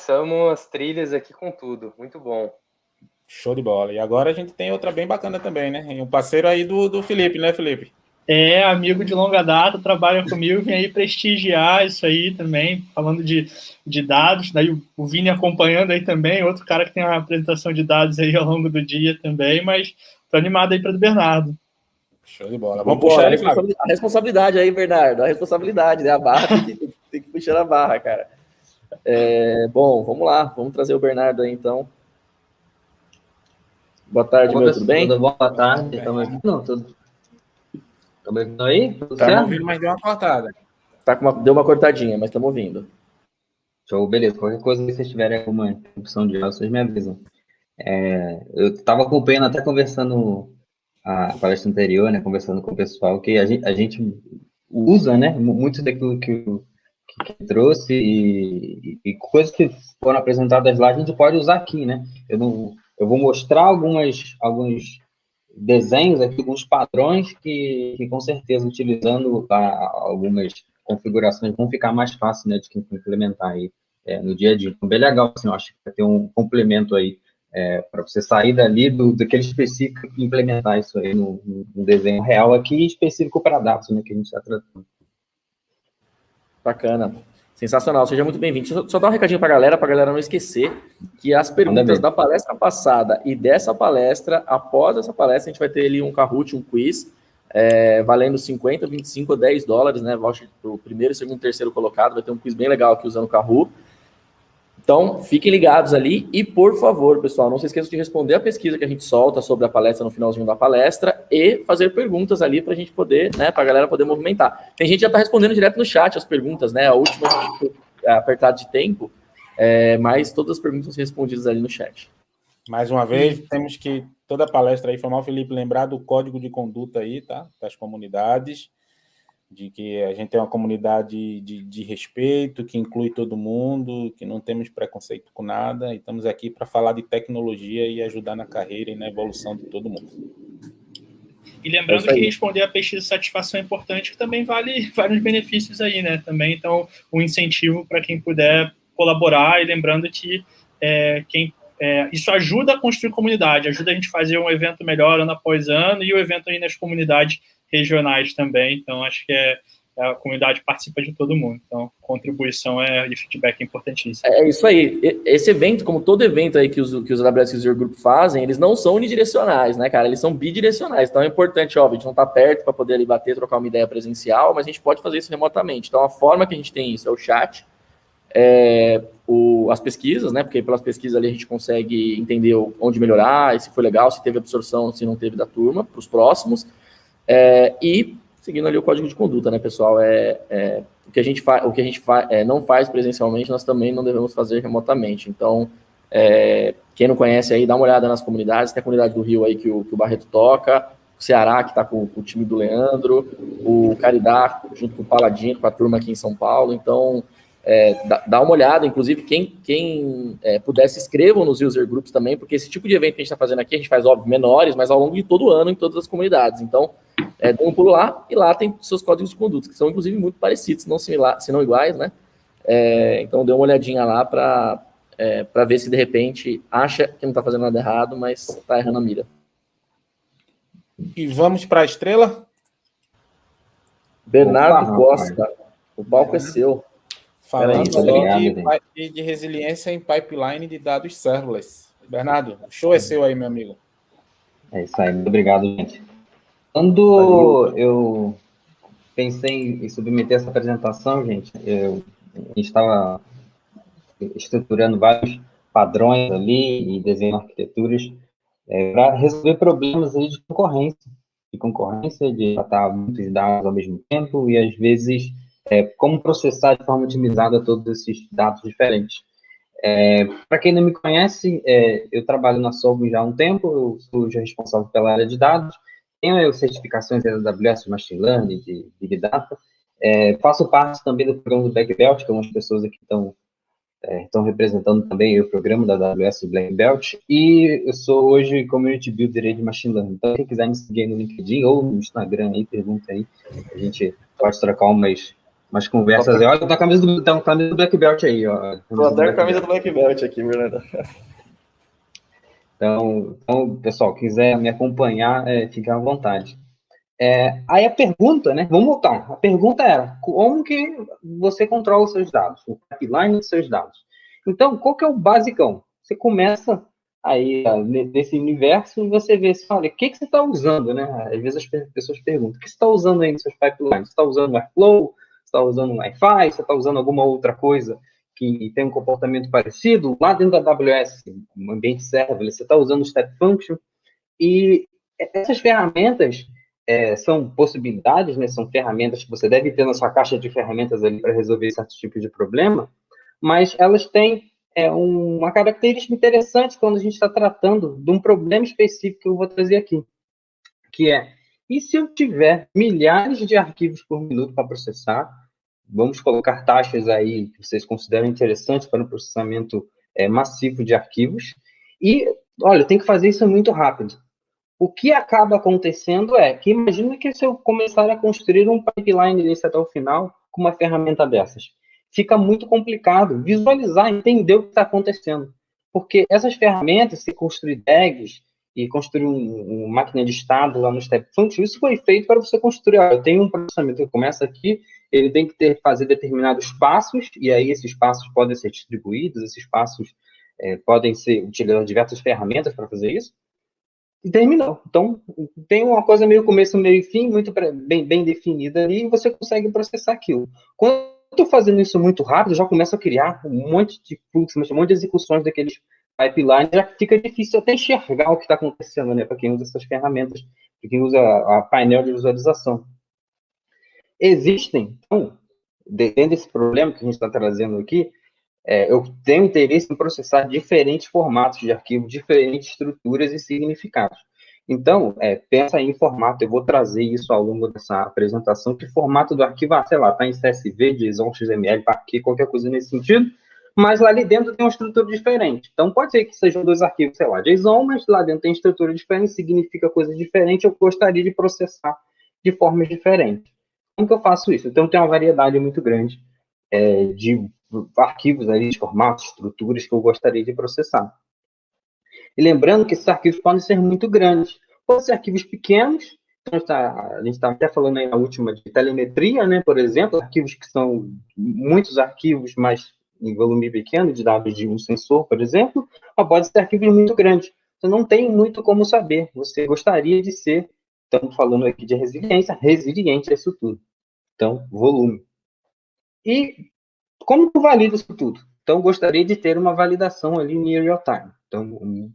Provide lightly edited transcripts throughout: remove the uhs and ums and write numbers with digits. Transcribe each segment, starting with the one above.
começamos as trilhas aqui com tudo. Muito bom. Show de bola. E agora a gente tem outra bem bacana também, né? E um parceiro aí do Felipe, né, Felipe? É, amigo de longa data, trabalha comigo, vem aí prestigiar isso aí também, falando de dados, daí o Vini acompanhando aí também, outro cara que tem uma apresentação de dados aí ao longo do dia também, mas tô animado aí para o Bernardo. Show de bola. Vamos puxar aí, Flávio. A responsabilidade aí, Bernardo, a responsabilidade, né? A barra tem que puxar a barra, cara. Bom, vamos lá, vamos trazer o Bernardo aí, então. Boa tarde, meu, tudo bem? Tudo bom, boa tarde. Estamos ouvindo aí? Estamos ouvindo, mas deu uma cortada. Deu uma cortadinha, mas estamos ouvindo. Show, beleza. Qualquer coisa que vocês tiverem alguma opção de áudio, vocês me avisam. Eu estava acompanhando, até conversando a palestra anterior, né, conversando com o pessoal, que a gente usa, né, muito daquilo que trouxe e coisas que foram apresentadas lá, a gente pode usar aqui, né? Eu vou mostrar alguns desenhos aqui, alguns padrões que com certeza, utilizando algumas configurações, vão ficar mais fácil, né, de implementar aí no dia a dia. Então, bem legal, assim, eu acho que vai ter um complemento aí para você sair dali daquele específico e implementar isso aí no desenho real aqui, específico para dados, né, que a gente está tratando. Bacana. Sensacional, seja muito bem-vindo. Deixa eu só dar um recadinho para a galera não esquecer que as perguntas da palestra passada e dessa palestra, após essa palestra, a gente vai ter ali um Kahoot, um quiz, valendo 50, 25 ou 10 dólares, né? Voucher para o primeiro, segundo, terceiro colocado, vai ter um quiz bem legal aqui usando o Kahoot. Então, fiquem ligados ali e, por favor, pessoal, não se esqueçam de responder a pesquisa que a gente solta sobre a palestra no finalzinho da palestra e fazer perguntas ali para a gente poder, né, para a galera poder movimentar. Tem gente que já está respondendo direto no chat as perguntas, né? A última a gente foi apertado de tempo, mas todas as perguntas são respondidas ali no chat. Mais uma vez, temos que, toda a palestra aí, formar o Felipe lembrar do código de conduta aí, tá? Das comunidades, de que a gente é uma comunidade de respeito, que inclui todo mundo, que não temos preconceito com nada, e estamos aqui para falar de tecnologia e ajudar na carreira e na evolução de todo mundo. E lembrando que responder a pesquisa de satisfação é importante, que também vale vários benefícios aí, né? Também, então, um incentivo para quem puder colaborar, e lembrando que isso ajuda a construir comunidade, ajuda a gente a fazer um evento melhor ano após ano, e o evento aí nas comunidades regionais também, então acho que a comunidade participa de todo mundo, então contribuição e feedback é importantíssimo. É isso aí, esse evento, como todo evento aí que os AWS User Group fazem, eles não são unidirecionais, né, cara, eles são bidirecionais, então é importante, ó, a gente não tá perto para poder ali bater, trocar uma ideia presencial, mas a gente pode fazer isso remotamente, então a forma que a gente tem isso é o chat, as pesquisas, né, porque pelas pesquisas ali a gente consegue entender onde melhorar, se foi legal, se teve absorção, se não teve da turma, para os próximos, e seguindo ali o código de conduta, né, pessoal? O que a gente não faz presencialmente, nós também não devemos fazer remotamente. Então, quem não conhece aí, dá uma olhada nas comunidades. Tem a comunidade do Rio aí que o Barreto toca, o Ceará, que está com o time do Leandro, o Caridá, junto com o Paladino, com a turma aqui em São Paulo. Então, dá uma olhada. Inclusive, quem puder, se inscrevam nos user groups também, porque esse tipo de evento que a gente está fazendo aqui, a gente faz, óbvio, menores, mas ao longo de todo o ano, em todas as comunidades. Então, dê um pulo lá, e lá tem seus códigos de conduta, que são, inclusive, muito parecidos, se não iguais, né? Então, dê uma olhadinha lá para ver se, de repente, acha que não está fazendo nada errado, mas está errando a mira. E vamos para a estrela? Bernardo Costa, o palco é seu. Falando de resiliência em pipeline de dados serverless. Bernardo, o show é seu aí, meu amigo. É isso aí, muito obrigado, gente. Quando eu pensei em submeter essa apresentação, gente, a gente estava estruturando vários padrões ali e desenhando arquiteturas para resolver problemas aí de concorrência, de tratar muitos dados ao mesmo tempo e, às vezes, como processar de forma otimizada todos esses dados diferentes. Para quem não me conhece, eu trabalho na Solving já há um tempo, eu sou já responsável pela área de dados, tenho certificações da AWS de Machine Learning, de Big Data, faço parte também do programa do Black Belt, que algumas pessoas aqui estão representando também o programa da AWS Black Belt, e eu sou hoje Community Builder de Machine Learning. Então, quem quiser me seguir no LinkedIn ou no Instagram, aí, pergunta aí, a gente pode trocar umas umas conversas aí. Olha, tá a camisa do Black Belt aí, ó. Tô até a camisa do Black Belt aqui, Fernando. Então, pessoal, quiser me acompanhar, fique à vontade. Aí a pergunta, né? Vamos voltar. A pergunta era, como que você controla os seus dados? O pipeline dos seus dados. Então, qual que é o basicão? Você começa aí nesse universo e você vê assim, olha, o que você está usando, né? Às vezes as pessoas perguntam, o que você está usando aí nos seus pipelines? Você está usando o Airflow? Você está usando o Wi-Fi? Você está usando alguma outra coisa que tem um comportamento parecido? Lá dentro da AWS, um ambiente serverless, você está usando o Step Function? E essas ferramentas são possibilidades, né? São ferramentas que você deve ter na sua caixa de ferramentas ali para resolver certo tipo de problema, mas elas têm uma característica interessante quando a gente está tratando de um problema específico que eu vou trazer aqui, que e se eu tiver milhares de arquivos por minuto para processar, vamos colocar taxas aí que vocês consideram interessantes para o processamento massivo de arquivos, e, olha, tem que fazer isso muito rápido. O que acaba acontecendo que imagina que se eu começar a construir um pipeline desse até o final com uma ferramenta dessas, fica muito complicado visualizar, entender o que está acontecendo. Porque essas ferramentas, se construir tags e construir uma máquina de estado lá no Step Function, isso foi feito para você construir. Eu tenho um processamento que começa aqui, ele tem que fazer determinados passos, e aí esses passos podem ser distribuídos, esses passos podem ser utilizados diversas ferramentas para fazer isso, e terminou. Então, tem uma coisa meio começo, meio e fim, muito bem definida ali, e você consegue processar aquilo. Quando eu estou fazendo isso muito rápido, já começo a criar um monte de fluxos, um monte de execuções daqueles pipelines, já fica difícil até enxergar o que está acontecendo, né, para quem usa essas ferramentas, para quem usa a painel de visualização. Existem, então, dentro desse problema que a gente está trazendo aqui, eu tenho interesse em processar diferentes formatos de arquivo, diferentes estruturas e significados. Então, pensa aí em formato, eu vou trazer isso ao longo dessa apresentação, que formato do arquivo, sei lá, está em CSV, JSON, XML, Parquet, qualquer coisa nesse sentido, mas lá ali dentro tem uma estrutura diferente. Então, pode ser que sejam dois arquivos, sei lá, JSON, mas lá dentro tem estrutura diferente, significa coisa diferente, eu gostaria de processar de formas diferentes. Como que eu faço isso? Então, tem uma variedade muito grande de arquivos ali, de formatos, estruturas que eu gostaria de processar. E lembrando que esses arquivos podem ser muito grandes. Podem ser arquivos pequenos, então a gente está até falando aí na última de telemetria, né, por exemplo, arquivos que são muitos arquivos, mas em volume pequeno, de dados de um sensor, por exemplo, ou pode ser arquivos muito grandes. Você não tem muito como saber. Você gostaria de ser, estamos falando aqui de resiliente a isso tudo. Então, volume. E como eu valido isso tudo? Então, gostaria de ter uma validação ali em real time. Então,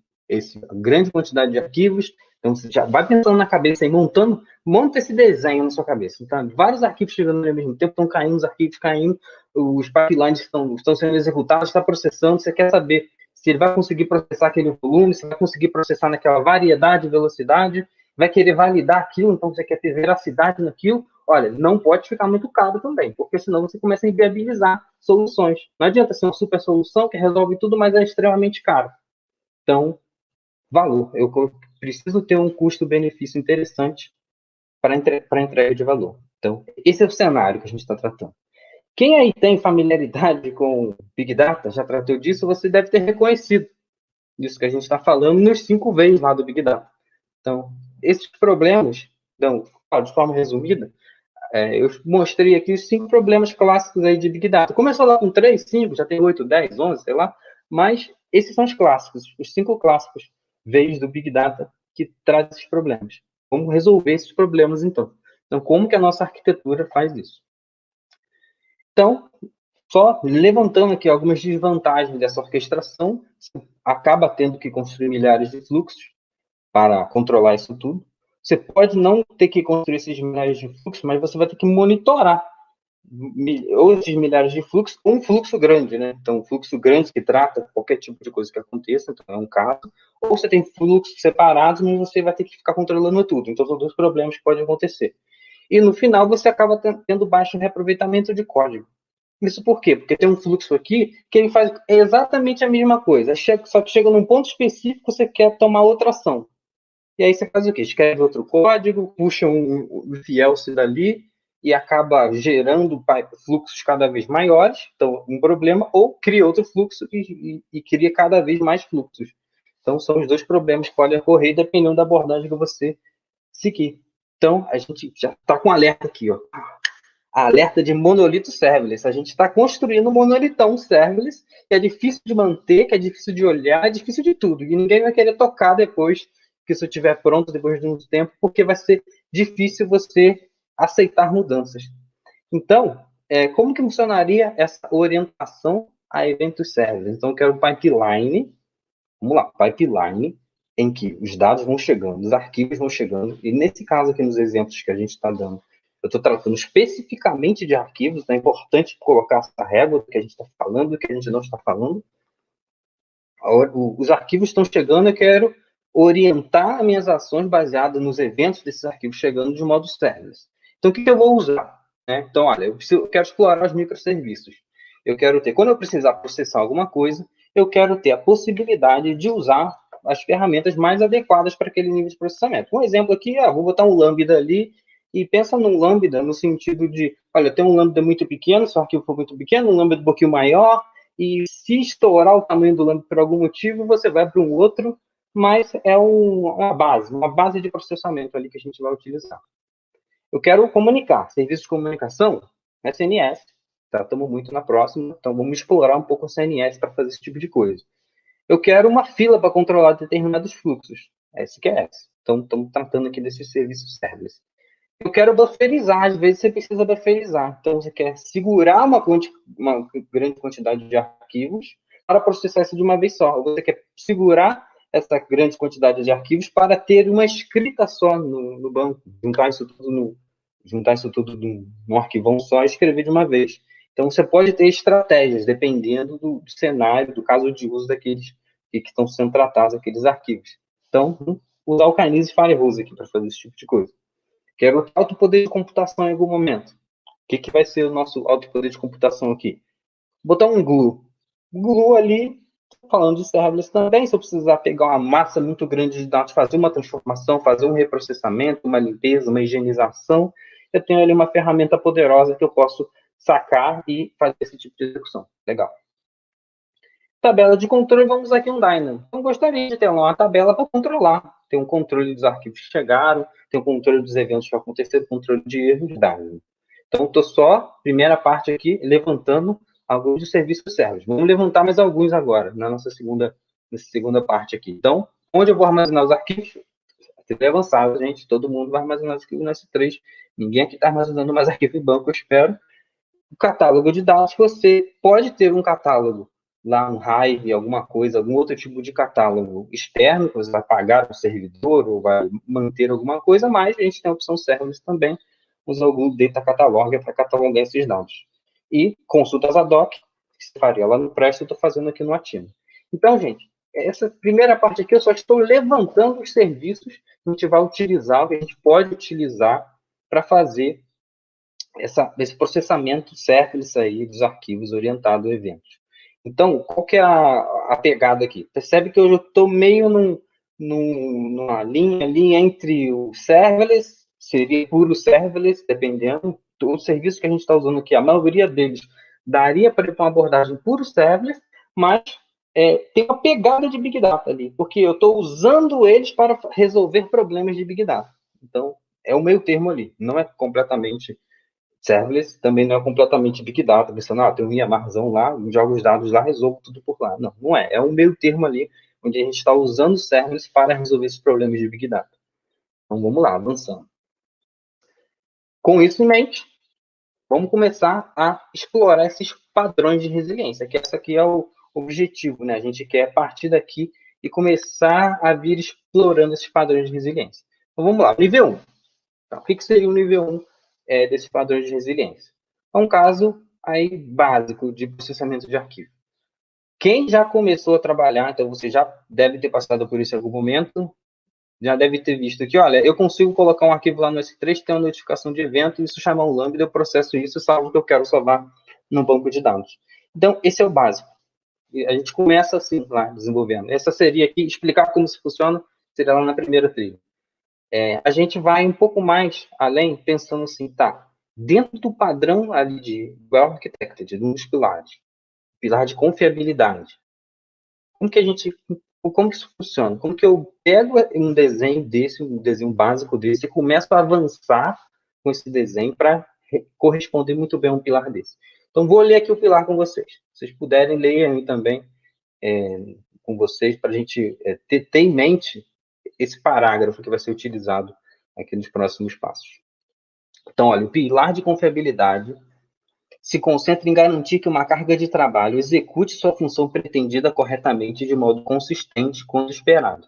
a grande quantidade de arquivos. Então, você já vai pensando na cabeça aí, monta esse desenho na sua cabeça. Então, vários arquivos chegando ao mesmo tempo, estão caindo, os arquivos caindo, os pipelines estão sendo executados, está processando, você quer saber se ele vai conseguir processar aquele volume, se vai conseguir processar naquela variedade, velocidade, vai querer validar aquilo, então você quer ter veracidade naquilo. Olha, não pode ficar muito caro também, porque senão você começa a inviabilizar soluções. Não adianta ser uma super solução que resolve tudo, mas é extremamente caro. Então, valor. Eu preciso ter um custo-benefício interessante para entrega de valor. Então, esse é o cenário que a gente está tratando. Quem aí tem familiaridade com Big Data, já tratou disso, você deve ter reconhecido isso que a gente está falando nos 5 V's lá do Big Data. Então, esses problemas, então, de forma resumida, eu mostrei aqui os 5 problemas clássicos aí de Big Data. Começou lá com 3, 5, já tem 8, 10, 11, sei lá, mas esses são os clássicos, os 5 clássicos V's do Big Data que trazem esses problemas. Vamos resolver esses problemas, então. Então, como que a nossa arquitetura faz isso? Então, só levantando aqui algumas desvantagens dessa orquestração, você acaba tendo que construir milhares de fluxos para controlar isso tudo. Você pode não ter que construir esses milhares de fluxos, mas você vai ter que monitorar ou esses milhares de fluxos, um fluxo grande, né? Então, um fluxo grande que trata qualquer tipo de coisa que aconteça, então é um caso. Ou você tem fluxos separados, mas você vai ter que ficar controlando tudo. Então, são 2 problemas que podem acontecer. E, no final, você acaba tendo baixo reaproveitamento de código. Isso por quê? Porque tem um fluxo aqui que ele faz exatamente a mesma coisa, só que chega num ponto específico, você quer tomar outra ação. E aí você faz o quê? Escreve outro código, puxa um fiel-se dali, e acaba gerando fluxos cada vez maiores, então um problema, ou cria outro fluxo e cria cada vez mais fluxos. Então são os dois problemas que podem ocorrer dependendo da abordagem que você seguir. Então a gente já está com alerta aqui, ó. Alerta de monolito serverless. A gente está construindo um monolitão serverless que é difícil de manter, que é difícil de olhar, é difícil de tudo. E ninguém vai querer tocar depois que isso estiver pronto, depois de um tempo, porque vai ser difícil você aceitar mudanças. Então, como que funcionaria essa orientação a eventos serverless? Então, eu quero um pipeline, vamos lá, pipeline, em que os dados vão chegando, os arquivos vão chegando, e nesse caso aqui, nos exemplos que a gente está dando, eu estou tratando especificamente de arquivos, então é importante colocar essa régua do que a gente está falando, do que a gente não está falando. Os arquivos estão chegando, eu quero orientar as minhas ações baseadas nos eventos desses arquivos chegando de modo serverless. Então, o que eu vou usar? Então, olha, eu quero explorar os microserviços. Eu quero ter, quando eu precisar processar alguma coisa, eu quero ter a possibilidade de usar as ferramentas mais adequadas para aquele nível de processamento. Um exemplo aqui, vou botar um Lambda ali, e pensa num Lambda no sentido de, olha, tem um Lambda muito pequeno, se o arquivo for muito pequeno, um Lambda um pouquinho maior, e se estourar o tamanho do Lambda por algum motivo, você vai para um outro, mas é uma base de processamento ali que a gente vai utilizar. Eu quero comunicar, serviço de comunicação, SNS, tá? Estamos muito na próxima, então vamos explorar um pouco o CNS para fazer esse tipo de coisa. Eu quero uma fila para controlar determinados fluxos, SQS. Então, estamos tratando aqui desses serviços serverless. Eu quero bufferizar, às vezes você precisa bufferizar. Então, você quer segurar uma grande quantidade de arquivos para processar isso de uma vez só. Ou você quer segurar essa grande quantidade de arquivos para ter uma escrita só no banco, juntar isso tudo num arquivão só e escrever de uma vez. Então, você pode ter estratégias, dependendo do cenário, do caso de uso daqueles que estão sendo tratados, aqueles arquivos. Então, usar o Kinesis Firehose aqui para fazer esse tipo de coisa. Quero alto poder de computação em algum momento. O que vai ser o nosso alto poder de computação aqui? Botar um glue. Glue ali, falando de serverless também, se eu precisar pegar uma massa muito grande de dados, fazer uma transformação, fazer um reprocessamento, uma limpeza, uma higienização, eu tenho ali uma ferramenta poderosa que eu posso sacar e fazer esse tipo de execução. Legal. Tabela de controle, vamos usar aqui um Dynamo. Então, gostaria de ter uma tabela para controlar. Tem um controle dos arquivos que chegaram, tem um controle dos eventos que aconteceram, controle de erro de Dynamo. Então, estou só, primeira parte aqui, levantando alguns dos serviços serverless. Vamos levantar mais alguns agora, nessa segunda parte aqui. Então, onde eu vou armazenar os arquivos? Vai avançado, gente. Todo mundo vai armazenar os arquivos no S3. Ninguém aqui está armazenando mais arquivo em banco, eu espero. O catálogo de dados, você pode ter um catálogo lá no Hive, alguma coisa, algum outro tipo de catálogo externo, que você vai pagar o servidor ou vai manter alguma coisa, mas a gente tem a opção serverless também, usar algum data catalog para catalogar esses dados. E consultas ad hoc, que você faria lá no Presto, eu estou fazendo aqui no Athena. Então, gente, essa primeira parte aqui eu só estou levantando os serviços que a gente vai utilizar, que a gente pode utilizar para fazer esse processamento serverless aí dos arquivos orientado a eventos. Então, qual que é a pegada aqui? Percebe que eu estou meio numa linha entre o serverless, seria puro serverless, dependendo do serviço que a gente está usando aqui. A maioria deles daria para ter uma abordagem puro serverless, mas tem uma pegada de Big Data ali, porque eu estou usando eles para resolver problemas de Big Data. Então, é o meio termo ali, não é completamente serverless, também não é completamente Big Data, pensando, tem um IAMARzão lá, jogo os dados lá, resolvo tudo por lá. Não, não é. É um meio termo ali, onde a gente está usando serverless para resolver esses problemas de Big Data. Então, vamos lá, avançando. Com isso em mente, vamos começar a explorar esses padrões de resiliência, que esse aqui é o objetivo, né? A gente quer partir daqui e começar a vir explorando esses padrões de resiliência. Então, vamos lá, nível 1. Então, o que seria o nível 1 desses padrões de resiliência? É um caso aí básico de processamento de arquivo. Quem já começou a trabalhar, então você já deve ter passado por isso em algum momento, já deve ter visto que, olha, eu consigo colocar um arquivo lá no S3, tem uma notificação de evento, isso chama um Lambda, eu processo isso e salvo o que eu quero salvar no banco de dados. Então, esse é o básico. A gente começa assim lá, desenvolvendo. Essa seria aqui, explicar como se funciona, seria lá na primeira trilha. A gente vai um pouco mais além, pensando assim, tá, dentro do padrão ali de Well Architected, um dos pilares, pilar de confiabilidade. Como que isso funciona? Como que eu pego um desenho desse, um desenho básico desse, e começo a avançar com esse desenho para corresponder muito bem a um pilar desse? Então, vou ler aqui o pilar com vocês. Se vocês puderem, leiam aí também com vocês, para a gente ter em mente esse parágrafo que vai ser utilizado aqui nos próximos passos. Então, olha, o pilar de confiabilidade se concentra em garantir que uma carga de trabalho execute sua função pretendida corretamente de modo consistente quando esperado.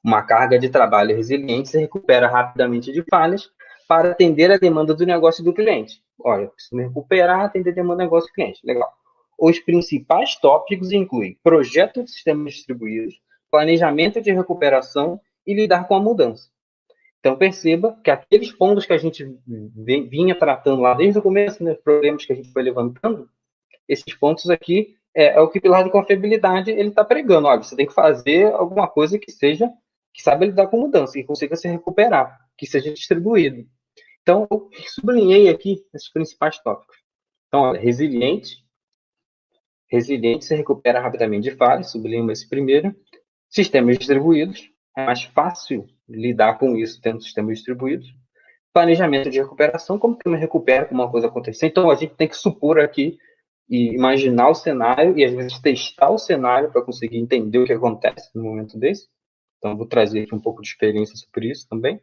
Uma carga de trabalho resiliente se recupera rapidamente de falhas para atender a demanda do negócio do cliente. Olha, preciso me recuperar, atender a demanda do negócio do cliente. Legal. Os principais tópicos incluem projeto de sistemas distribuídos, planejamento de recuperação e lidar com a mudança. Então, perceba que aqueles pontos que a gente vinha tratando lá desde o começo, né, problemas que a gente foi levantando, esses pontos aqui é o que o pilar de confiabilidade ele está pregando. Olha, você tem que fazer alguma coisa que saiba lidar com mudança, que consiga se recuperar, que seja distribuído. Então, eu sublinhei aqui esses principais tópicos. Então, olha, resiliente se recupera rapidamente de falhas, sublinho esse primeiro. Sistemas distribuídos, é mais fácil lidar com isso tendo sistemas distribuídos. Planejamento de recuperação, como que eu me recupero com uma coisa acontecer? Então, a gente tem que supor aqui e imaginar o cenário e, às vezes, testar o cenário para conseguir entender o que acontece no momento desse. Então, vou trazer aqui um pouco de experiência sobre isso também.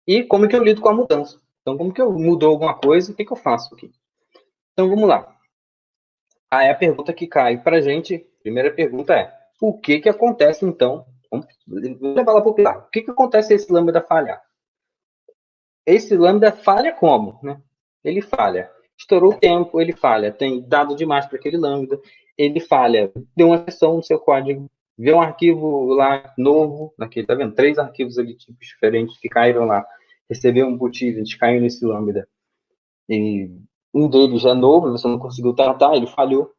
E como que eu lido com a mudança? Então, como que eu mudou alguma coisa, o que eu faço aqui? Então, vamos lá. Aí a pergunta que cai para a gente, a primeira pergunta é, o que acontece, então? Vamos levar lá para o pilar. O que acontece se esse lambda falhar? Esse lambda falha como? Né? Ele falha. Estourou o tempo, ele falha. Tem dado demais para aquele lambda. Ele falha. Deu uma exceção no seu código. Vê um arquivo lá novo. Aqui, tá vendo? 3 arquivos ali, tipos diferentes, que caíram lá. Recebeu um boot event, caiu nesse lambda. E um deles é novo, você não conseguiu tratar, ele falhou.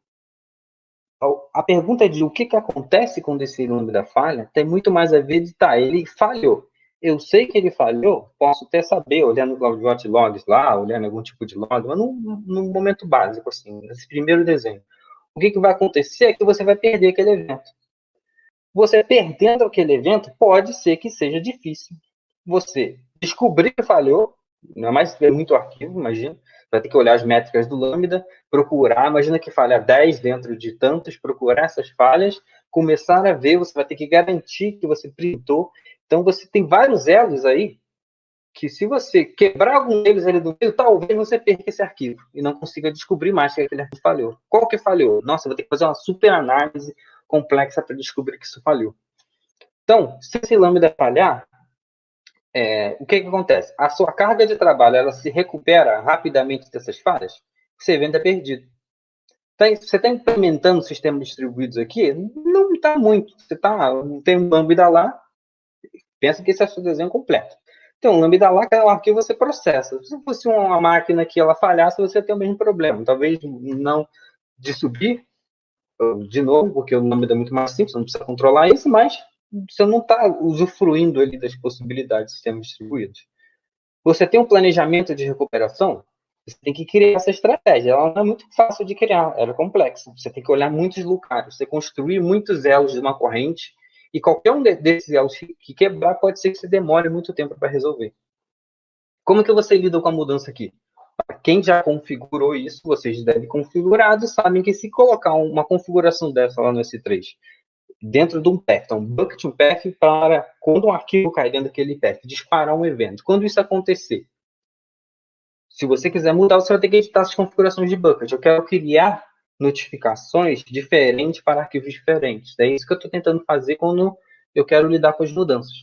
A pergunta de o que acontece quando esse lambda falha tem muito mais a ver de, ele falhou. Eu sei que ele falhou, posso até saber, olhando no CloudWatch Logs lá, olhando algum tipo de log, mas num momento básico, assim, nesse primeiro desenho. O que vai acontecer é que você vai perder aquele evento. Você perdendo aquele evento, pode ser que seja difícil você descobrir que falhou, não é mais ter muito arquivo, imagina, vai ter que olhar as métricas do Lambda, procurar, imagina que falha 10 dentro de tantos, procurar essas falhas, começar a ver, você vai ter que garantir que você printou. Então, você tem vários elos aí, que se você quebrar algum deles ali do meio, talvez você perca esse arquivo e não consiga descobrir mais que aquele arquivo falhou. Qual que falhou? Nossa, vou ter que fazer uma super análise complexa para descobrir que isso falhou. Então, se esse Lambda falhar, o que acontece? A sua carga de trabalho ela se recupera rapidamente dessas falhas? Esse evento é perdido. Você está implementando sistemas distribuídos aqui? Não está muito. Tem um lambda lá, pensa que esse é o seu desenho completo. Tem um lambda lá, que é o arquivo você processa. Se fosse uma máquina que ela falhasse, você tem o mesmo problema. Talvez não de subir de novo, porque o lambda é muito mais simples, você não precisa controlar isso, mas você não está usufruindo ali das possibilidades de sistemas distribuídos. Você tem um planejamento de recuperação, você tem que criar essa estratégia. Ela não é muito fácil de criar, ela é complexa. Você tem que olhar muitos lugares, você construir muitos elos de uma corrente, e qualquer um desses elos que quebrar, pode ser que você demore muito tempo para resolver. Como que você lida com a mudança aqui? Quem já configurou isso, vocês devem configurado, sabem que se colocar uma configuração dessa lá no S3, dentro de um path, então bucket um path para quando um arquivo cai dentro daquele path, disparar um evento. Quando isso acontecer, se você quiser mudar, você vai ter que editar as configurações de bucket. Eu quero criar notificações diferentes para arquivos diferentes. É isso que eu estou tentando fazer quando eu quero lidar com as mudanças.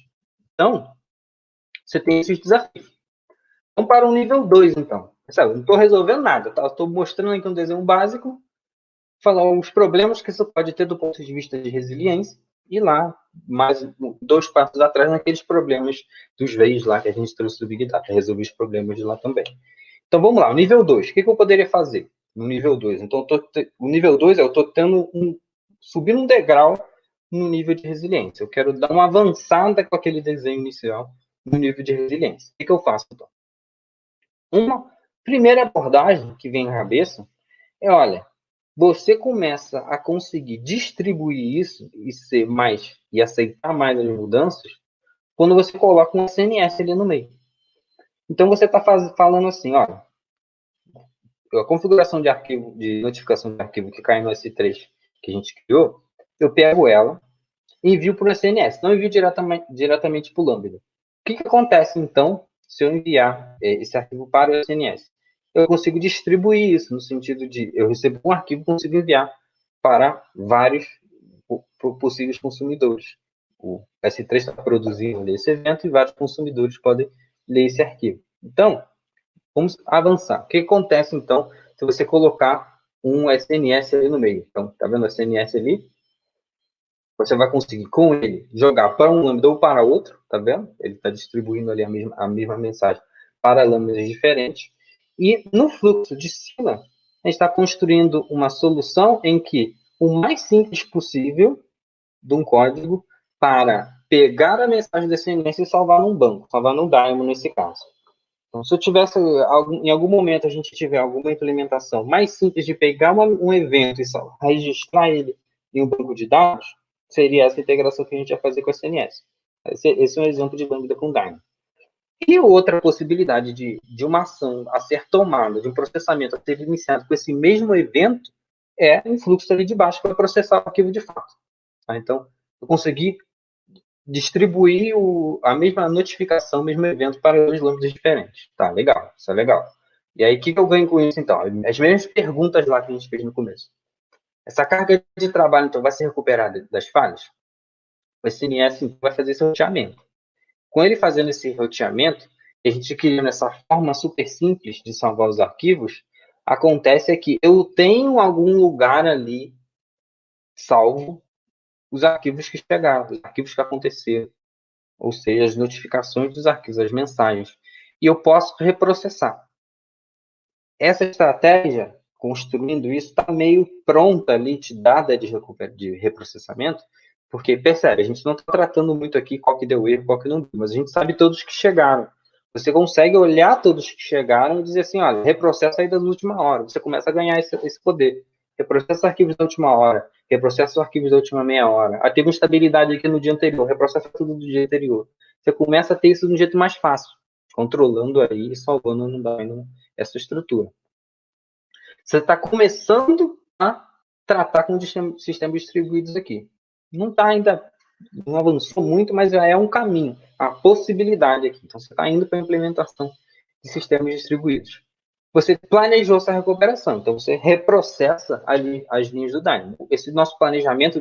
Então, você tem esses desafios. Vamos para o nível 2, então. Sabe, não estou resolvendo nada, tá? Estou mostrando aqui um desenho básico, falar os problemas que isso pode ter do ponto de vista de resiliência, e lá, mais 2 passos atrás, naqueles problemas dos VEIs lá que a gente trouxe do Big Data, resolver os problemas de lá também. Então, vamos lá, o nível 2, o que eu poderia fazer no nível 2? Então, o nível 2 eu estou subindo um degrau no nível de resiliência. Eu quero dar uma avançada com aquele desenho inicial no nível de resiliência. O que eu faço, então? Uma Primeira abordagem que vem na cabeça é, olha, você começa a conseguir distribuir isso e aceitar mais as mudanças quando você coloca um SNS ali no meio. Então, você está falando assim, olha, a configuração de arquivo, de notificação de arquivo que cai no S3 que a gente criou, eu pego ela e envio para o SNS, não envio diretamente para o Lambda. O que acontece, então, se eu enviar esse arquivo para o SNS? Eu consigo distribuir isso, no sentido de eu recebo um arquivo e consigo enviar para vários possíveis consumidores. O S3 está produzindo esse evento e vários consumidores podem ler esse arquivo. Então, vamos avançar. O que acontece, então, se você colocar um SNS ali no meio? Então, tá vendo o SNS ali? Você vai conseguir, com ele, jogar para um lambda ou para outro, tá vendo? Ele está distribuindo ali a mesma mensagem para lambdas diferentes. E no fluxo de cima, a gente está construindo uma solução em que o mais simples possível de um código para pegar a mensagem do SNS e salvar num banco, salvar num Daemon nesse caso. Então, se eu tivesse, em algum momento, a gente tiver alguma implementação mais simples de pegar um evento e só registrar ele em um banco de dados, seria essa integração que a gente ia fazer com a SNS. Esse é um exemplo de Lambda com Daemon. E outra possibilidade de uma ação a ser tomada, de um processamento a ser iniciado com esse mesmo evento, é um fluxo ali de baixo para processar o arquivo de fato. Tá? Então, eu consegui distribuir a mesma notificação, o mesmo evento para dois lambdas diferentes. Tá, legal, isso é legal. E aí, o que eu ganho com isso, então? As mesmas perguntas lá que a gente fez no começo. Essa carga de trabalho, então, vai ser recuperada das falhas? O SNS então, vai fazer esse roteamento. Com ele fazendo esse roteamento, a gente criando essa forma super simples de salvar os arquivos, acontece que eu tenho algum lugar ali salvo os arquivos que chegaram, os arquivos que aconteceram, ou seja, as notificações dos arquivos, as mensagens, e eu posso reprocessar. Essa estratégia, construindo isso, está meio pronta ali, dada de reprocessamento, porque, percebe, a gente não está tratando muito aqui qual que deu erro, qual que não deu, mas a gente sabe todos que chegaram. Você consegue olhar todos que chegaram e dizer assim, olha, reprocessa aí das últimas horas. Você começa a ganhar esse poder. Reprocessa arquivos da última hora, reprocessa os arquivos da última meia hora. Ah, teve instabilidade aqui no dia anterior, reprocessa tudo do dia anterior. Você começa a ter isso de um jeito mais fácil, controlando aí e salvando essa estrutura. Você está começando a tratar com sistemas distribuídos aqui. Não está ainda, não avançou muito, mas já é um caminho, a possibilidade aqui. Então, você está indo para a implementação de sistemas distribuídos. Você planejou essa recuperação, então você reprocessa ali as linhas do Dynamo. Esse nosso planejamento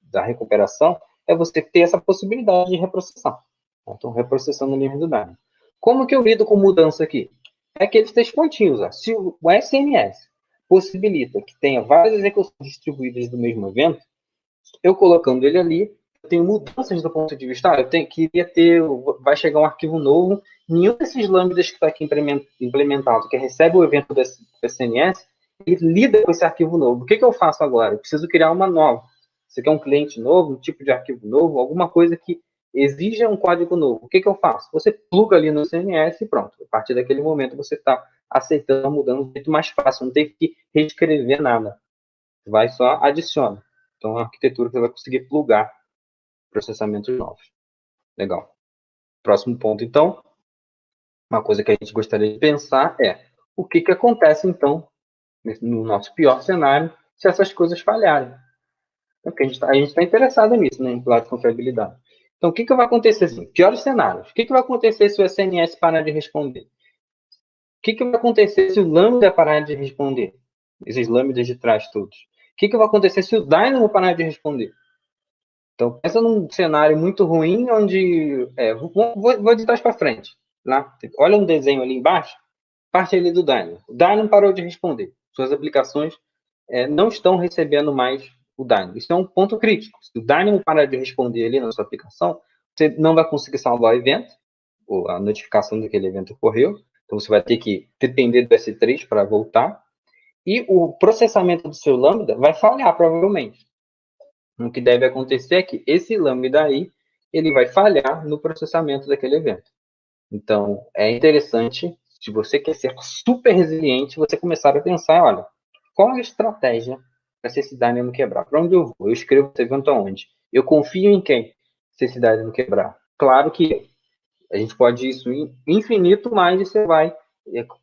da recuperação é você ter essa possibilidade de reprocessar. Então, reprocessando a linha do Dynamo. Como que eu lido com mudança aqui? É aqueles 3 pontinhos. Ó. Se o SNS possibilita que tenha várias execuções distribuídas do mesmo evento, eu colocando ele ali, eu tenho mudanças do ponto de vista, vai chegar um arquivo novo, nenhum desses lambdas que está aqui implementado, que recebe o evento do SNS, ele lida com esse arquivo novo. O que eu faço agora? Eu preciso criar uma nova. Você quer um cliente novo, um tipo de arquivo novo, alguma coisa que exija um código novo. O que eu faço? Você pluga ali no CNS e pronto. A partir daquele momento você está aceitando a mudança muito mais fácil, não tem que reescrever nada. Vai só adiciona. Então, a arquitetura que você vai conseguir plugar processamentos novos. Legal. Próximo ponto, então. Uma coisa que a gente gostaria de pensar é o que acontece, então, no nosso pior cenário, se essas coisas falharem. Porque a gente está interessado nisso, né, em plano de confiabilidade. Então, o que vai acontecer assim? Piores cenários. O que vai acontecer se o SNS parar de responder? O que vai acontecer se o Lambda parar de responder? Esses lambdas de trás todos. O que vai acontecer se o Dynamo parar de responder? Então, pensa num cenário muito ruim, onde... vou de trás para frente. Lá. Olha um desenho ali embaixo, parte ali do Dynamo. O Dynamo parou de responder. Suas aplicações não estão recebendo mais o Dynamo. Isso é um ponto crítico. Se o Dynamo parar de responder ali na sua aplicação, você não vai conseguir salvar o evento, ou a notificação daquele evento ocorreu. Então, você vai ter que depender do S3 para voltar. E o processamento do seu Lambda vai falhar, provavelmente. O que deve acontecer é que esse Lambda aí, ele vai falhar no processamento daquele evento. Então, é interessante se você quer ser super resiliente, você começar a pensar, olha, qual é a estratégia para se esse Dynamo não quebrar? Para onde eu vou? Eu escrevo esse evento aonde? Eu confio em quem? Se esse Dynamo não quebrar. Claro que a gente pode ir isso infinito, mas você vai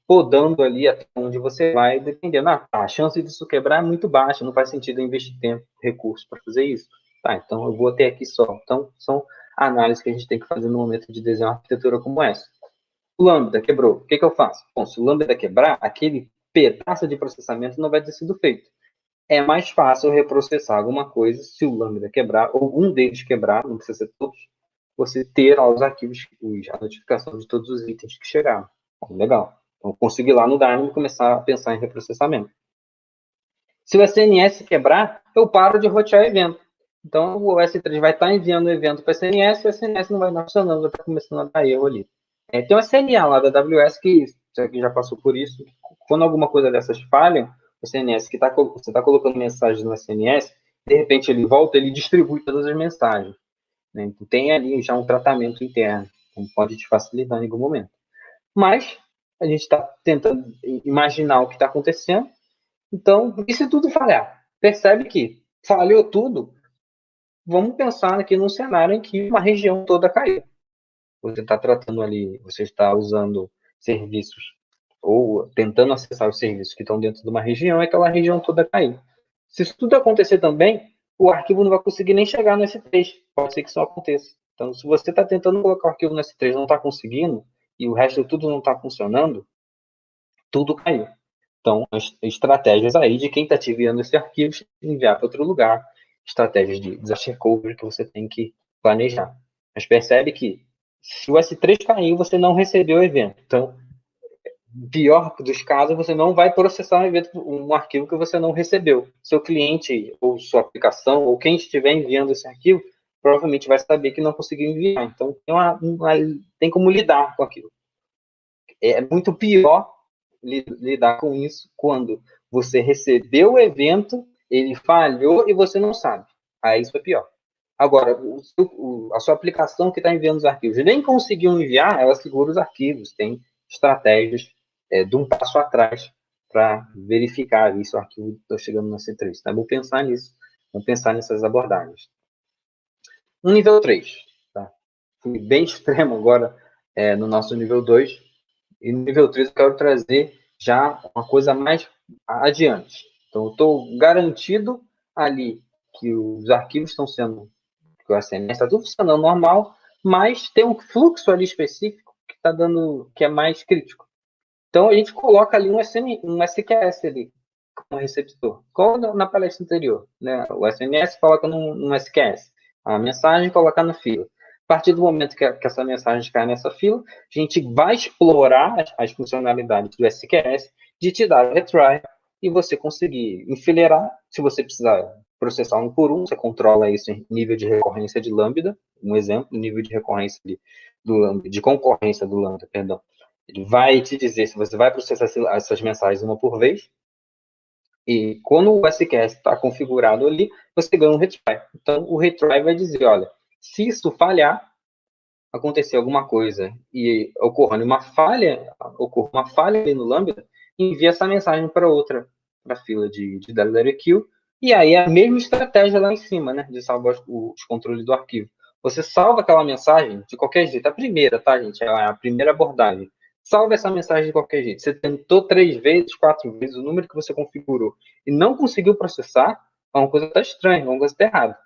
podando ali até onde você vai, dependendo. A chance disso quebrar é muito baixa, não faz sentido investir tempo, recursos para fazer isso. Tá, então eu vou até aqui só. Então, são análises que a gente tem que fazer no momento de desenhar uma arquitetura como essa. O Lambda quebrou, o que eu faço? Bom, se o Lambda quebrar, aquele pedaço de processamento não vai ter sido feito. É mais fácil reprocessar alguma coisa se o Lambda quebrar, ou um deles quebrar, não precisa ser todos, você ter lá os arquivos, a notificação de todos os itens que chegaram. Bom, legal. Então, consegui lá no Dynamo começar a pensar em reprocessamento. Se o SNS quebrar, eu paro de rotear evento. Então, o S3 vai estar enviando o evento para o SNS, e o SNS não vai estar funcionando, vai estar começando a dar erro ali. Tem uma CNA lá da AWS que já passou por isso. Quando alguma coisa dessas falha, o SNS que você está colocando mensagem no SNS, de repente ele volta, ele distribui todas as mensagens. Né? Então, tem ali já um tratamento interno, que pode te facilitar em algum momento. Mas a gente está tentando imaginar o que está acontecendo. Então, e se tudo falhar? Percebe que falhou tudo? Vamos pensar aqui num cenário em que uma região toda caiu. Você está tratando ali, você está usando serviços ou tentando acessar os serviços que estão dentro de uma região, e aquela região toda caiu. Se isso tudo acontecer também, o arquivo não vai conseguir nem chegar no S3. Pode ser que isso aconteça. Então, se você está tentando colocar o arquivo no S3 e não está conseguindo, e o resto de tudo não está funcionando, tudo caiu. Então, estratégias aí de quem está te enviando esse arquivo, enviar para outro lugar, estratégias de disaster recovery que você tem que planejar. Mas percebe que se o S3 caiu, você não recebeu o evento. Então, pior dos casos, você não vai processar um arquivo que você não recebeu. Seu cliente, ou sua aplicação, ou quem estiver enviando esse arquivo, provavelmente vai saber que não conseguiu enviar. Então, tem como lidar com aquilo. É muito pior lidar com isso quando você recebeu o evento, ele falhou e você não sabe. Aí isso é pior. Agora, a sua aplicação que está enviando os arquivos nem conseguiu enviar, ela segura os arquivos, tem estratégias de um passo atrás para verificar se o arquivo está chegando na C3. Tá? Vamos pensar nisso, vamos pensar nessas abordagens. No nível 3, tá? Fui bem extremo agora no nosso nível 2, e no nível 3 eu quero trazer já uma coisa mais adiante. Então, eu estou garantido ali que os arquivos estão sendo, que o SNS está tudo funcionando normal, mas tem um fluxo ali específico que está dando, que é mais crítico. Então, a gente coloca ali um SQS ali, como receptor. Como na palestra anterior, né? O SNS coloca num SQS. A mensagem coloca na fila. A partir do momento que essa mensagem cai nessa fila, a gente vai explorar as funcionalidades do SQS de te dar o retry e você conseguir enfileirar. Se você precisar processar um por um, você controla isso em nível de recorrência de Lambda. Um exemplo, nível de recorrência de concorrência do Lambda, perdão. Ele vai te dizer se você vai processar essas mensagens uma por vez. E quando o SQS está configurado ali, você ganha um retry. Então, o retry vai dizer, olha, se isso falhar, acontecer alguma coisa e ocorra uma falha ali no Lambda, envia essa mensagem para a fila de DeleteQ, e aí é a mesma estratégia lá em cima, né, de salvar os controles do arquivo. Você salva aquela mensagem de qualquer jeito, a primeira, tá, gente? É a primeira abordagem. Salva essa mensagem de qualquer jeito. Você tentou 3 vezes, 4 vezes o número que você configurou e não conseguiu processar, uma coisa está estranha, uma coisa está errada.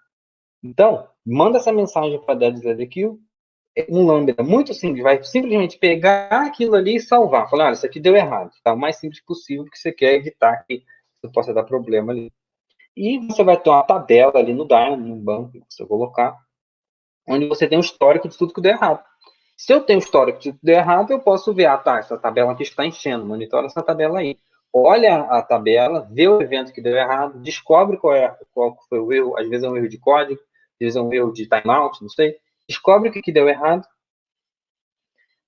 Então, manda essa mensagem para a DeleteQ, um Lambda muito simples, vai simplesmente pegar aquilo ali e salvar. Falar, olha, isso aqui deu errado. Tá? O mais simples possível, porque você quer evitar que isso possa dar problema ali. E você vai ter uma tabela ali no Dynamo, no banco que você colocar, onde você tem um histórico de tudo que deu errado. Se eu tenho um histórico de tudo que deu errado, eu posso ver, essa tabela aqui está enchendo, monitora essa tabela aí. Olha a tabela, vê o evento que deu errado, descobre qual foi o erro, às vezes é um erro de código, às vezes é um erro de timeout, não sei. Descobre o que deu errado,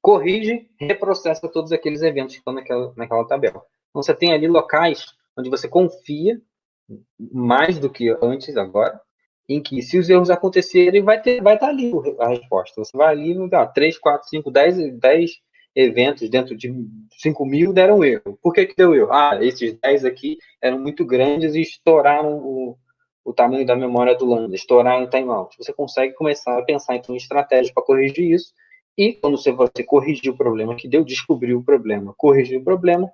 corrige, reprocessa todos aqueles eventos que estão naquela tabela. Então, você tem ali locais onde você confia, mais do que antes agora, em que se os erros acontecerem, vai estar ali a resposta. Você vai ali, 3, 4, 5, 10 eventos dentro de 5.000 deram erro. Por que deu erro? Esses 10 aqui eram muito grandes e estouraram o tamanho da memória do Lambda, estouraram o timeout. Você consegue começar a pensar então, em estratégias para corrigir isso, e quando você corrigir o problema que deu, descobrir o problema, corrigir o problema,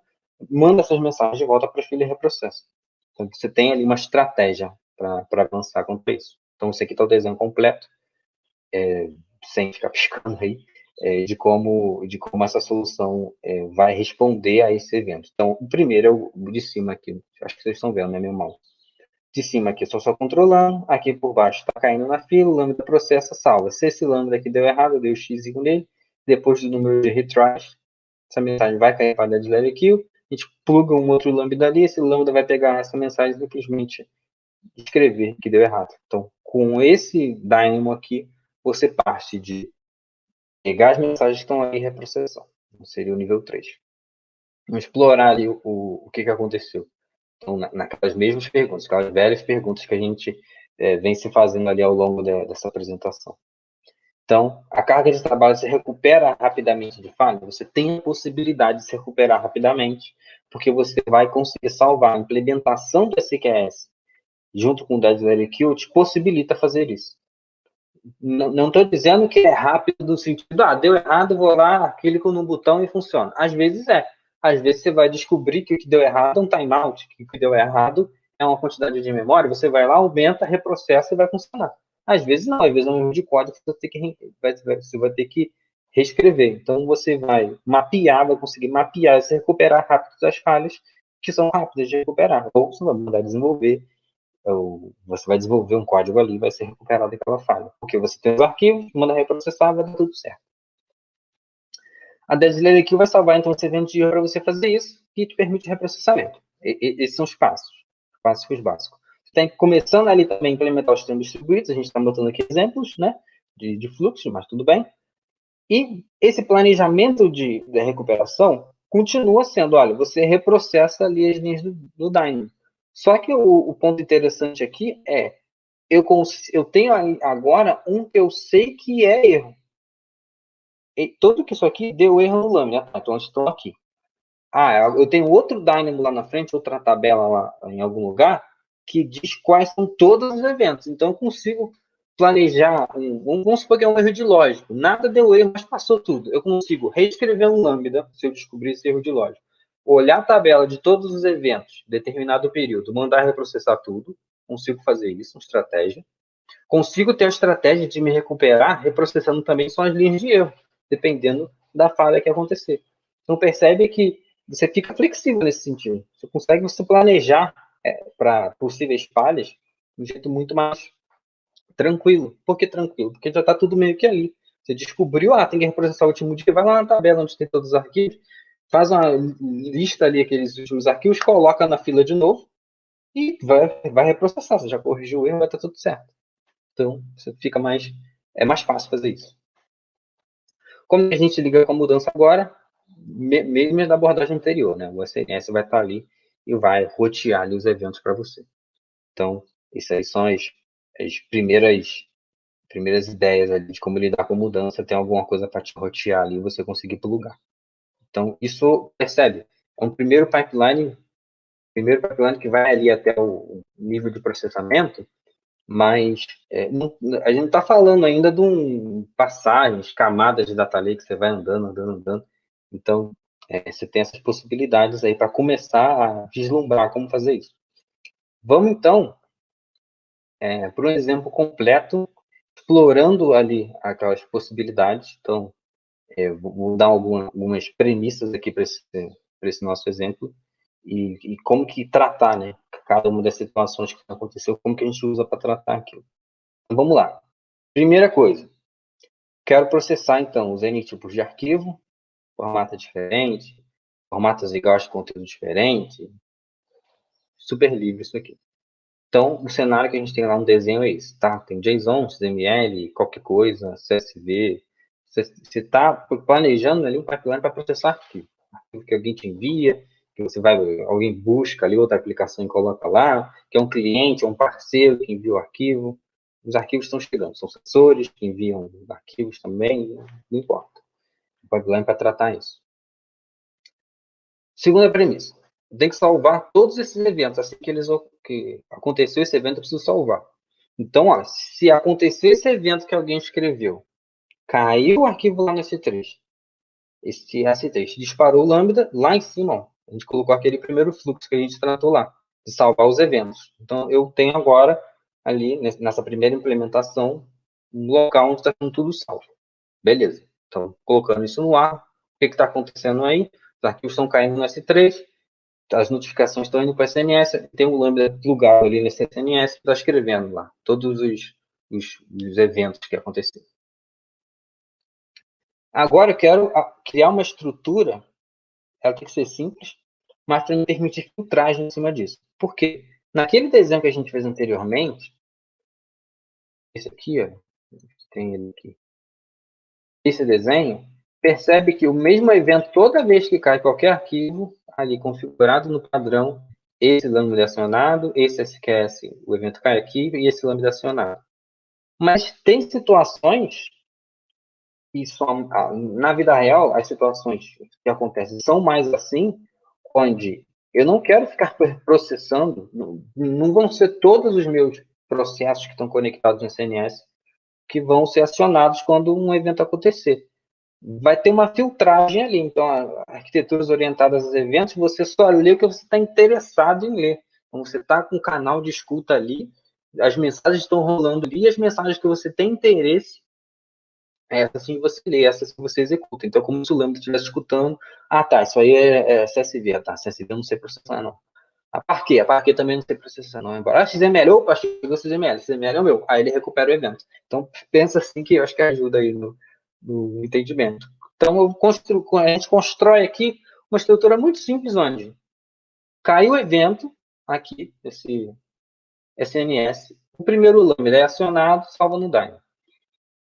manda essas mensagens de volta para a filha e reprocessa. Então, você tem ali uma estratégia para avançar contra isso. Então, esse aqui está o desenho completo, sem ficar piscando aí, de como essa solução vai responder a esse evento. Então, o primeiro é o de cima aqui, acho que vocês estão vendo, né, meu mouse? De cima aqui estou só controlando, aqui por baixo está caindo na fila, o lambda processa, salva. Se esse lambda aqui deu errado, eu dei o x nele, depois do número de retries, essa mensagem vai cair para a dead level kill, a gente pluga um outro lambda ali, esse lambda vai pegar essa mensagem e simplesmente escrever que deu errado. Então, com esse Dynamo aqui, você parte de pegar as mensagens que estão aí e reprocessar. Seria o nível 3. Vamos explorar ali o que aconteceu. Então, naquelas mesmas perguntas, aquelas velhas perguntas que a gente vem se fazendo ali ao longo dessa apresentação. Então, a carga de trabalho se recupera rapidamente de falha? Você tem a possibilidade de se recuperar rapidamente, porque você vai conseguir salvar a implementação do SQS junto com o Dead Kill, te possibilita fazer isso. Não estou dizendo que é rápido no sentido, deu errado, vou lá, clico no botão e funciona. Às vezes é. Às vezes você vai descobrir que o que deu errado é um timeout, que o que deu errado é uma quantidade de memória, você vai lá, aumenta, reprocessa e vai funcionar. Às vezes não, às vezes é um erro de código que você vai ter que reescrever. Então você vai conseguir mapear e se recuperar rápido das falhas que são rápidas de recuperar. Ou você vai mandar desenvolver, ou você vai desenvolver um código ali e vai ser recuperado aquela falha. Porque você tem os arquivos, manda reprocessar, vai dar tudo certo. A Deadlayer aqui vai salvar, então, esse evento de erro para você fazer isso e te permite reprocessamento. Esses são os passos básicos. Você tem que, começando ali também, implementar os sistemas distribuídos. A gente está botando aqui exemplos, né, de fluxo, mas tudo bem. E esse planejamento de recuperação continua sendo, olha, você reprocessa ali as linhas do Dynamo. Só que o ponto interessante aqui é, eu tenho agora um que eu sei que é erro. E tudo que isso aqui deu erro no Lambda, tá? Então, estou aqui. Eu tenho outro Dynamo lá na frente, outra tabela lá em algum lugar, que diz quais são todos os eventos. Então, eu consigo planejar, vamos supor que é um erro de lógica. Nada deu erro, mas passou tudo. Eu consigo reescrever um Lambda, se eu descobrir esse erro de lógica. Olhar a tabela de todos os eventos, determinado período, mandar reprocessar tudo. Consigo fazer isso, uma estratégia. Consigo ter a estratégia de me recuperar, reprocessando também só as linhas de erro, dependendo da falha que acontecer. Então, percebe que você fica flexível nesse sentido. Você consegue planejar para possíveis falhas de um jeito muito mais tranquilo. Por que tranquilo? Porque já está tudo meio que ali. Você descobriu, tem que reprocessar o último dia, vai lá na tabela onde tem todos os arquivos, faz uma lista ali, aqueles últimos arquivos, coloca na fila de novo e vai reprocessar. Você já corrigiu o erro, vai estar tudo certo. Então, você fica é mais fácil fazer isso. Como a gente liga com a mudança agora? Mesmo da abordagem anterior, né? O SNS vai estar ali e vai rotear ali os eventos para você. Então, isso aí são as primeiras ideias ali de como lidar com mudança. Tem alguma coisa para te rotear ali e você conseguir plugar. Então, isso, percebe? É um primeiro pipeline que vai ali até o nível de processamento, mas a gente não está falando ainda de passagens, camadas de data lake que você vai andando. Então, você tem essas possibilidades aí para começar a vislumbrar como fazer isso. Vamos, então, para um exemplo completo, explorando ali aquelas possibilidades. Então, vou dar algumas premissas aqui para esse nosso exemplo e como que tratar, né, cada uma das situações que aconteceu, como que a gente usa para tratar aquilo. Então, vamos lá. Primeira coisa, quero processar, então, os N tipos de arquivo, formato diferente, formatos iguais de conteúdo diferente, super livre isso aqui. Então, o cenário que a gente tem lá no desenho é esse, tá? Tem JSON, XML, qualquer coisa, CSV. Você está planejando ali um pipeline para processar arquivo que alguém te envia, que alguém busca ali outra aplicação e coloca lá, que é um cliente, um parceiro que envia o arquivo. Os arquivos estão chegando, são sensores que enviam arquivos também, não importa. pipeline para tratar isso. Segunda premissa. Tem que salvar todos esses eventos. Assim que aconteceu esse evento, eu preciso salvar. Então, ó, se acontecer esse evento que alguém escreveu, caiu o arquivo lá no S3, esse S3 disparou o Lambda lá em cima, ó, a gente colocou aquele primeiro fluxo que a gente tratou lá, de salvar os eventos. Então, eu tenho agora, ali, nessa primeira implementação, um local onde está tudo salvo. Beleza. Então, colocando isso no ar, o que está acontecendo aí? Os arquivos estão caindo no S3, as notificações estão indo para o SNS, tem um Lambda plugado ali nesse SNS, está escrevendo lá todos os eventos que aconteceram. Agora eu quero criar uma estrutura, ela tem que ser simples, mas para me permitir filtragem em cima disso. Por quê? Naquele desenho que a gente fez anteriormente, esse aqui, ó, tem ele aqui, esse desenho, percebe que o mesmo evento, toda vez que cai qualquer arquivo, ali configurado no padrão, esse lambda é acionado, esse SQS, o evento cai aqui, e esse lambda é acionado. Mas tem situações, e na vida real, as situações que acontecem são mais assim, onde eu não quero ficar processando, não vão ser todos os meus processos que estão conectados no CNS que vão ser acionados quando um evento acontecer. Vai ter uma filtragem ali. Então, arquiteturas orientadas aos eventos, você só lê o que você está interessado em ler. Então, você está com um canal de escuta ali, as mensagens estão rolando ali, e as mensagens que você tem interesse, essas sim você lê, essas sim você executa. Então, como se o Lambda estivesse escutando, tá, isso aí é CSV, tá, CSV eu não sei processar, não. A Parquet também não sei processar, não. Embora XML, opa, chegou XML é o meu. Aí ele recupera o evento. Então, pensa assim que eu acho que ajuda aí no entendimento. Então, a gente constrói aqui uma estrutura muito simples, onde caiu o evento, aqui, esse SNS, o primeiro lambda é acionado, salva no Dyna.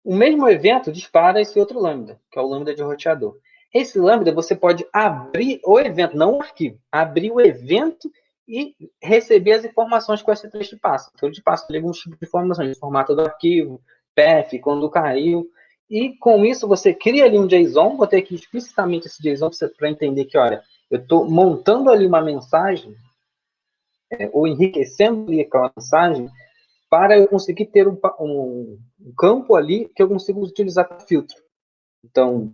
O mesmo evento dispara esse outro lambda, que é o lambda de roteador. Esse lambda você pode abrir o evento, não o arquivo, abrir o evento e receber as informações que o S3 te passa. Então, ele te passa alguns tipos de informações, o formato do arquivo, path, quando caiu. E com isso, você cria ali um JSON, vou ter aqui explicitamente esse JSON para entender que, olha, eu estou montando ali uma mensagem, ou enriquecendo ali aquela mensagem, para eu conseguir ter um campo ali que eu consigo utilizar para filtro. Então,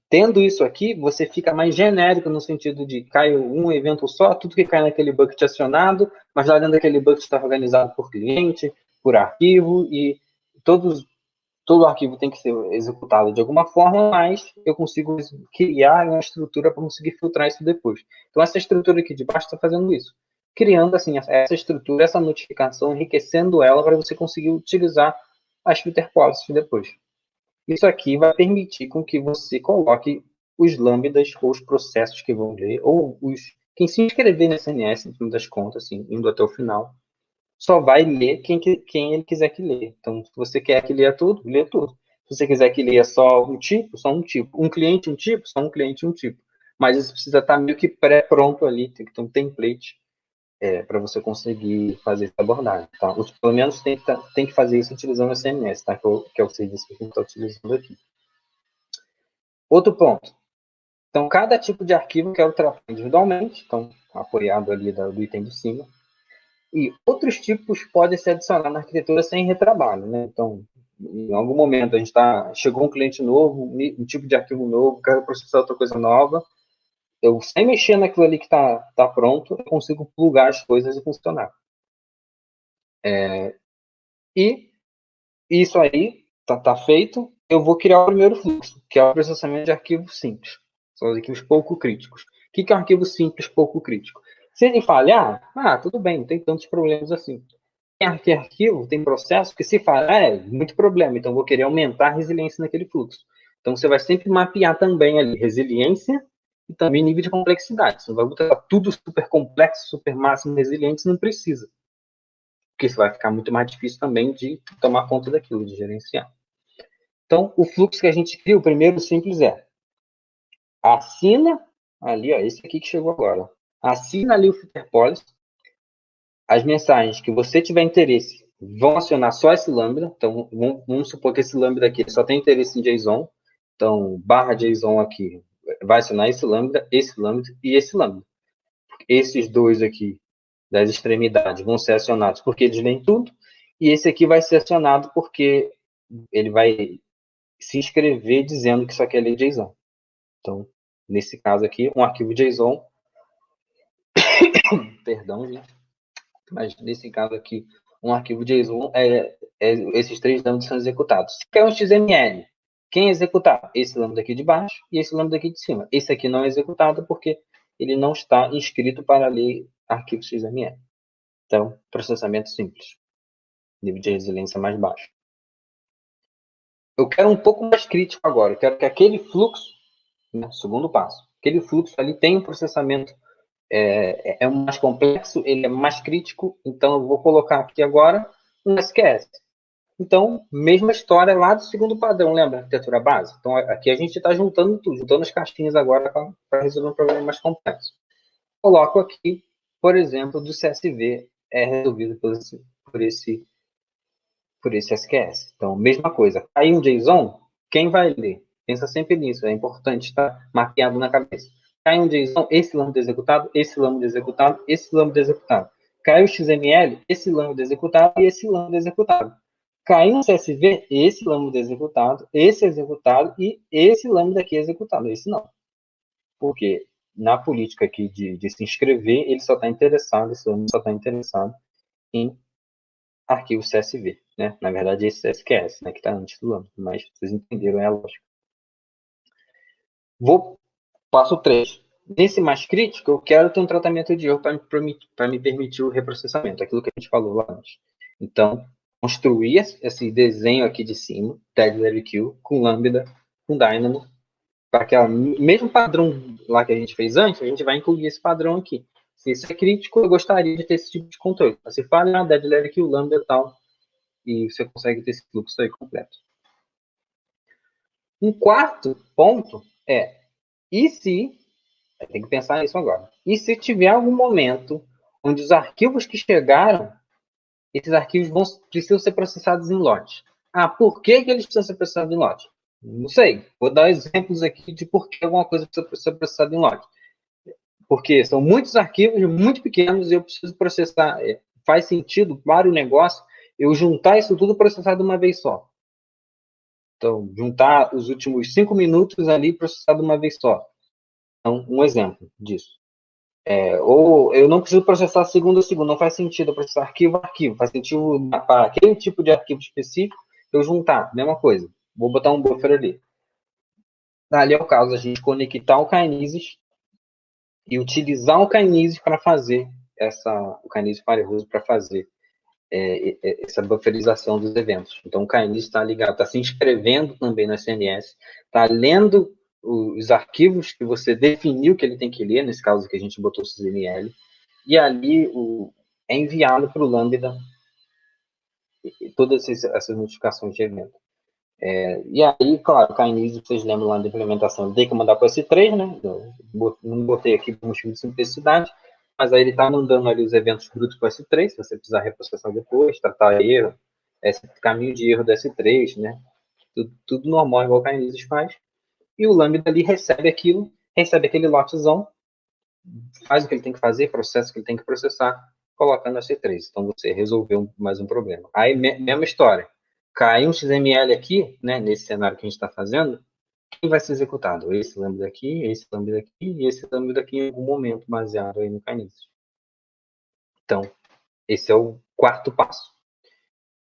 tendo isso aqui, você fica mais genérico no sentido de cai um evento só, tudo que cai naquele bucket é acionado, mas lá dentro daquele bucket está organizado por cliente, por arquivo, e todo arquivo tem que ser executado de alguma forma, mas eu consigo criar uma estrutura para conseguir filtrar isso depois. Então, essa estrutura aqui de baixo está fazendo isso. Criando, assim, essa estrutura, essa notificação, enriquecendo ela para você conseguir utilizar as filter policies depois. Isso aqui vai permitir com que você coloque os lambdas ou os processos que vão ler, ou quem se inscrever no SNS, no fim das contas, assim, indo até o final, só vai ler quem ele quiser que lê. Então, se você quer que leia tudo, lê tudo. Se você quiser que leia só um tipo, só um tipo. Um cliente, um tipo, só um cliente, um tipo. Mas isso precisa estar meio que pré-pronto ali, tem que ter um template para você conseguir fazer essa abordagem. Tá? Pelo menos tem que fazer isso utilizando o SMS, tá? que é o serviço que a gente está utilizando aqui. Outro ponto. Então, cada tipo de arquivo eu quero tratar individualmente, então, apoiado ali do item de cima. E outros tipos podem ser adicionados na arquitetura sem retrabalho, né? Então, em algum momento chegou um cliente novo, um tipo de arquivo novo, quero processar outra coisa nova, eu, sem mexer naquilo ali que está pronto, eu consigo plugar as coisas e funcionar. E isso aí está feito, eu vou criar o primeiro fluxo, que é o processamento de arquivos simples. São os arquivos pouco críticos. O que é um arquivo simples pouco crítico? Se ele falhar, tudo bem, não tem tantos problemas assim. Tem arquivo, tem processo que se falhar é muito problema, então eu vou querer aumentar a resiliência naquele fluxo. Então você vai sempre mapear também ali resiliência e também nível de complexidade. Você não vai botar tudo super complexo, super máximo resiliente, não precisa. Porque isso vai ficar muito mais difícil também de tomar conta daquilo, de gerenciar. Então, o fluxo que a gente cria, o primeiro simples assina ali, esse aqui que chegou agora. Assina ali o filter policy. As mensagens que você tiver interesse vão acionar só esse lambda. Então, vamos supor que esse lambda aqui só tem interesse em JSON. Então, barra JSON aqui vai acionar esse lambda e esse lambda. Esses dois aqui das extremidades vão ser acionados porque eles leem tudo, e esse aqui vai ser acionado porque ele vai se inscrever dizendo que isso aqui é lei JSON. Então, nesse caso aqui, um arquivo JSON, perdão, gente, mas nesse caso aqui, um arquivo JSON, esses três lambdas são executados. Se quer um XML, quem executar? Esse lambda aqui de baixo e esse lambda aqui de cima. Esse aqui não é executado porque ele não está inscrito para ler arquivo XML. Então, processamento simples. Nível de resiliência mais baixo. Eu quero um pouco mais crítico agora. Eu quero que aquele fluxo, né, segundo passo, aquele fluxo ali tenha um processamento mais complexo, ele é mais crítico, então eu vou colocar aqui agora um SQS. Então, mesma história lá do segundo padrão, lembra? Arquitetura base? Então, aqui a gente está juntando tudo, juntando as caixinhas agora para resolver um problema mais complexo. Coloco aqui, por exemplo, do CSV resolvido por esse SQS. Então, mesma coisa. Aí um JSON, quem vai ler? Pensa sempre nisso, é importante estar mapeado na cabeça. Cai um JSON, esse lambda executado, esse lambda executado, esse lambda executado. Cai o XML, esse lambda executado e esse lambda executado. Cai um CSV, esse lambda executado e esse lambda aqui executado. Esse não. Porque na política aqui de se inscrever, ele só está interessado, esse lambda só está interessado em arquivo CSV, né? Na verdade, esse SQS, né, que está antes do lambda, mas vocês entenderam a lógica. Passo 3. Nesse mais crítico, eu quero ter um tratamento de erro para me permitir o reprocessamento, aquilo que a gente falou lá antes. Então, construir esse desenho aqui de cima, TagLevQ, com Lambda, com Dynamo, para que o mesmo padrão lá que a gente fez antes, a gente vai incluir esse padrão aqui. Se isso é crítico, eu gostaria de ter esse tipo de controle. Você fala, TagLevQ, Lambda e tal, e você consegue ter esse fluxo aí completo. Um quarto ponto e se, tem que pensar nisso agora, e se tiver algum momento onde os arquivos que chegaram, esses arquivos precisam ser processados em lote. Por que eles precisam ser processados em lote? Não sei. Vou dar exemplos aqui de por que alguma coisa precisa ser processada em lote. Porque são muitos arquivos muito pequenos e eu preciso processar. Faz sentido para o negócio eu juntar isso tudo e processar de uma vez só. Então, juntar os últimos 5 minutos ali e processar de uma vez só. Então, um exemplo disso. Ou eu não preciso processar segundo a segundo, não faz sentido eu processar arquivo a arquivo, faz sentido para aquele tipo de arquivo específico eu juntar, mesma coisa, vou botar um buffer ali. Ali é o caso, a gente conectar o Kinesis e utilizar o Kinesis para fazer o Kinesis Firehose para fazer essa bufferização dos eventos. Então o Kinesis está ligado, está se inscrevendo também no SNS, está lendo os arquivos que você definiu que ele tem que ler, nesse caso que a gente botou o XML, e ali é enviado para o Lambda todas essas notificações de evento. E aí, claro, o Kinesis, vocês lembram lá da implementação, tem que mandar para o S3, né? Não botei aqui por motivo de simplicidade, mas aí ele está mandando ali os eventos brutos para o S3, se você precisar reprocessar depois, tratar erro, esse caminho de erro do S3, né? Tudo normal, igual o Kinesis faz. E o Lambda ali recebe aquele lotezão, faz o que ele tem que fazer, processa o que ele tem que processar, coloca no C3. Então, você resolveu mais um problema. Aí, mesma história. Cai um XML aqui, né, nesse cenário que a gente está fazendo, quem vai ser executado? Esse Lambda aqui, esse Lambda aqui e esse Lambda aqui em algum momento, baseado aí no Kinesis. Então, esse é o quarto passo.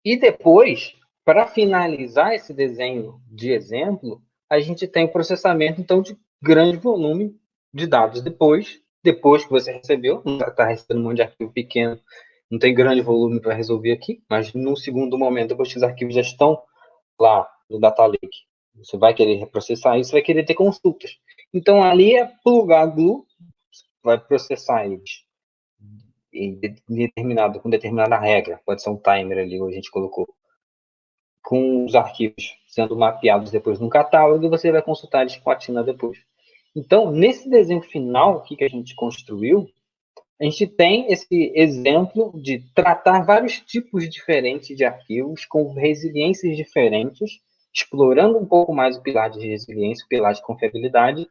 E depois, para finalizar esse desenho de exemplo, a gente tem o processamento, então, de grande volume de dados depois que você recebeu. Não está recebendo um monte de arquivo pequeno, não tem grande volume para resolver aqui, mas no segundo momento, depois que os arquivos já estão lá no Data Lake, você vai querer reprocessar isso, vai querer ter consultas. Então, ali é plugar glue, vai processar eles com determinada regra, pode ser um timer ali, ou a gente colocou, com os arquivos sendo mapeados depois no catálogo, e você vai consultar eles com a Tina depois. Então, nesse desenho final aqui que a gente construiu, a gente tem esse exemplo de tratar vários tipos diferentes de arquivos com resiliências diferentes explorando um pouco mais o pilar de resiliência, o pilar de confiabilidade,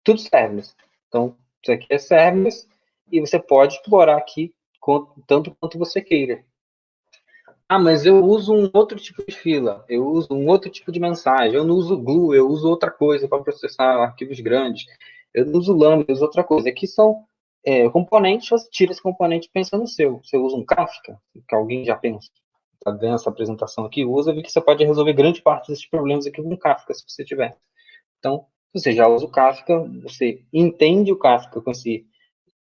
tudo serverless. Então, isso aqui é serverless e você pode explorar aqui tanto quanto você queira. Ah, mas eu uso um outro tipo de fila, eu uso um outro tipo de mensagem, eu não uso glue, eu uso outra coisa para processar arquivos grandes, eu não uso lambda, eu uso outra coisa. Aqui são componentes, você tira esse componente e pensa no seu. Você usa um Kafka, que alguém já pensa, está vendo essa apresentação aqui, usa, que você pode resolver grande parte desses problemas aqui com Kafka, se você tiver. Então, você já usa o Kafka, você entende o Kafka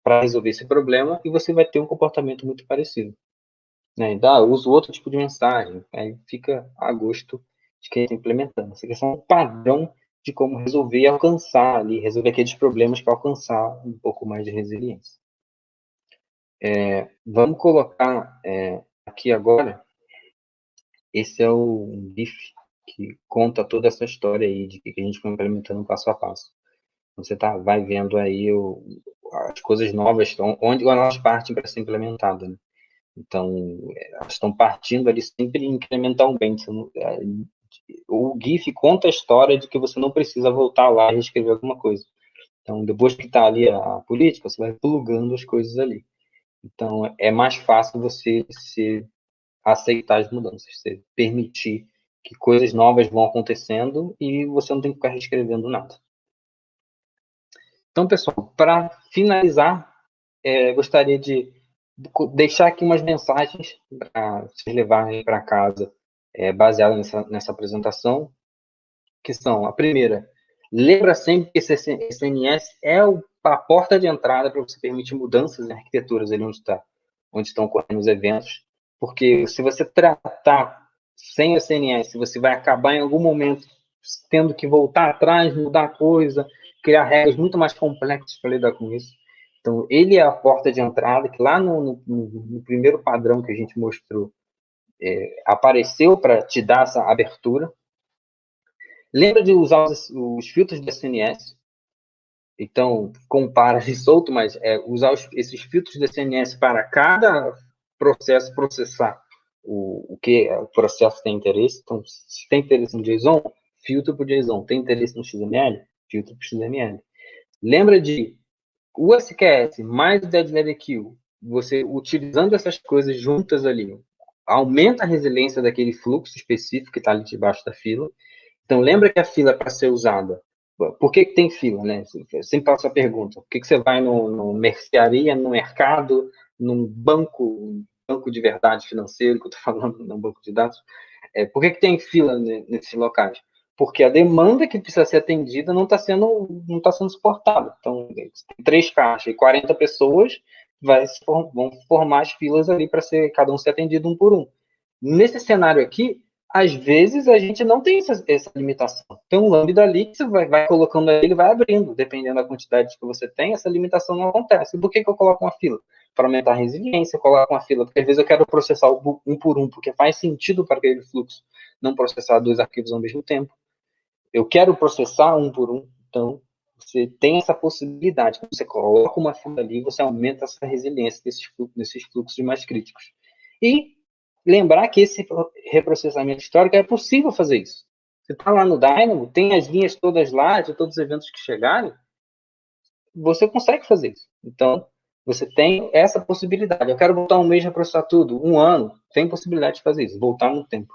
para resolver esse problema e você vai ter um comportamento muito parecido. Né? Eu uso outro tipo de mensagem, aí fica a gosto de quem está implementando. Essa questão é um padrão de como resolver e alcançar ali, resolver aqueles problemas para alcançar um pouco mais de resiliência. Vamos colocar aqui agora, esse é o GIF que conta toda essa história aí de que a gente foi implementando passo a passo. Você vai vendo aí as coisas novas, onde elas partem para ser implementadas. Né? Então, elas estão partindo ali sempre incrementalmente. O GIF conta a história de que você não precisa voltar lá e reescrever alguma coisa. Então, depois que está ali a política, você vai plugando as coisas ali. Então, é mais fácil você aceitar as mudanças, você permitir que coisas novas vão acontecendo e você não tem que ficar reescrevendo nada. Então, pessoal, para finalizar, gostaria de deixar aqui umas mensagens para vocês levarem para casa, baseadas nessa apresentação, que são, a primeira, lembra sempre que esse SNS é a porta de entrada para você permitir mudanças em arquiteturas ali onde estão ocorrendo os eventos, porque se você tratar sem o SNS, você vai acabar em algum momento tendo que voltar atrás, mudar coisa, criar regras muito mais complexas para lidar com isso. Então, ele é a porta de entrada, que lá no primeiro padrão que a gente mostrou, apareceu para te dar essa abertura. Lembra de usar os filtros do SNS? Então, compara de solto, mas usar esses filtros do SNS para cada processo processar o que o processo tem interesse. Então, se tem interesse no JSON, filtro para o JSON. Tem interesse no XML? Filtro para o XML. Lembra de o SQS mais o Dead Level Queue, você utilizando essas coisas juntas ali, aumenta a resiliência daquele fluxo específico que está ali debaixo da fila. Então, lembra que a fila é para ser usada. Por que tem fila, né? Eu sempre faço a pergunta. Por que você vai no mercearia, no mercado, num banco de verdade financeiro, que eu estou falando, num banco de dados? Por que tem fila nesses locais? Porque a demanda que precisa ser atendida não está sendo suportada. Então, 3 caixas e 40 pessoas vão formar as filas ali para cada um ser atendido um por um. Nesse cenário aqui, às vezes a gente não tem essa limitação. Tem um lambda ali que você vai colocando ali, ele vai abrindo, dependendo da quantidade que você tem, essa limitação não acontece. E por que eu coloco uma fila? Para aumentar a resiliência, eu coloco uma fila, porque às vezes eu quero processar um por um, porque faz sentido para aquele fluxo não processar 2 arquivos ao mesmo tempo. Eu quero processar um por um, então você tem essa possibilidade. Quando você coloca uma fila ali, você aumenta essa resiliência desses fluxos mais críticos. E lembrar que esse reprocessamento histórico é possível fazer isso. Você está lá no Dynamo, tem as linhas todas lá, de todos os eventos que chegarem, você consegue fazer isso. Então, você tem essa possibilidade. Eu quero voltar um mês a processar tudo, 1 ano, tem possibilidade de fazer isso, voltar no tempo.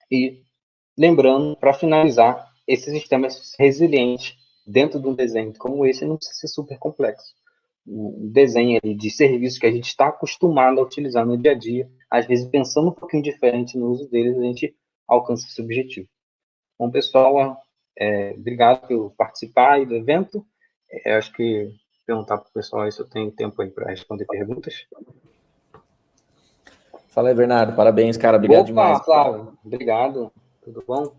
E lembrando, para finalizar, esses sistemas resilientes dentro de um desenho como esse não precisa ser super complexo. O desenho ali de serviços que a gente está acostumado a utilizar no dia a dia, às vezes pensando um pouquinho diferente no uso deles, a gente alcança esse objetivo. Bom, pessoal, obrigado por participar aí do evento. Acho que perguntar para o pessoal aí se eu tenho tempo aí para responder perguntas. Fala aí, Bernardo. Parabéns, cara. Obrigado demais. Flávio. Obrigado. Tudo bom?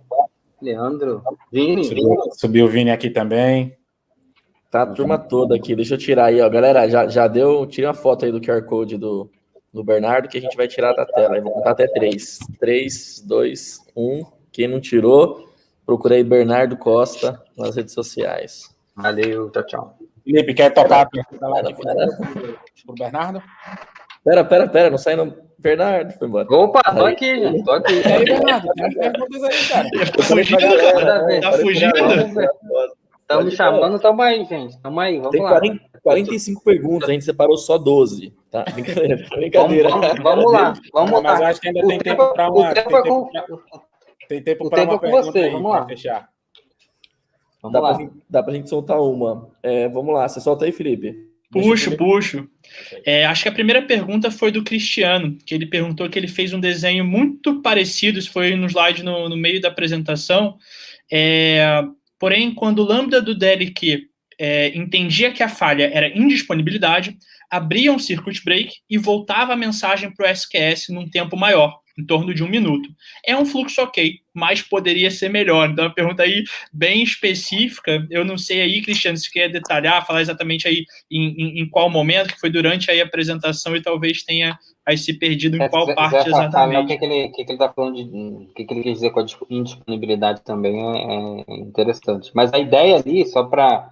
Leandro. Vini. Subiu o Vini aqui também. Tá a turma toda aqui. Deixa eu tirar aí, ó. Galera, já deu... Tira uma foto aí do QR Code do Bernardo que a gente vai tirar da tela. Eu vou contar até 3. 3, 2, 1. Quem não tirou, procurei Bernardo Costa nas redes sociais. Valeu, tchau. Felipe, quer tocar a pergunta lá pro Bernardo? Pera, não sai não. Bernardo foi embora. Opa, tô aqui, gente, tô aqui. E aí, Bernardo, tem umas perguntas aí, cara. Tá fugindo, cara? Tá fugindo? Estão me chamando, tamo aí, gente. Tamo aí, vamos Tem lá. 45 perguntas, a gente separou só 12, tá? Brincadeira. Vamos lá, vamos Mas lá. acho que ainda tem tempo para uma. Tem tempo para uma pergunta você, aí, vamos lá. para fechar. Vamos lá. Dá pra gente soltar uma. Vamos lá, você solta aí, Felipe. Puxo. Acho que a primeira pergunta foi do Cristiano, que ele perguntou que ele fez um desenho muito parecido, isso foi no slide no meio da apresentação, porém, quando o lambda do DLQ entendia que a falha era indisponibilidade, abria um circuit break e voltava a mensagem para o SQS num tempo maior, em torno de 1 minuto. É um fluxo ok, mas poderia ser melhor. Então, é uma pergunta aí bem específica. Eu não sei aí, Cristiano, se quer detalhar, falar exatamente aí em qual momento, que foi durante aí a apresentação e talvez tenha aí se perdido em qual parte exatamente. O que ele está falando, o que ele quer dizer com a indisponibilidade também é interessante. Mas a ideia ali, só para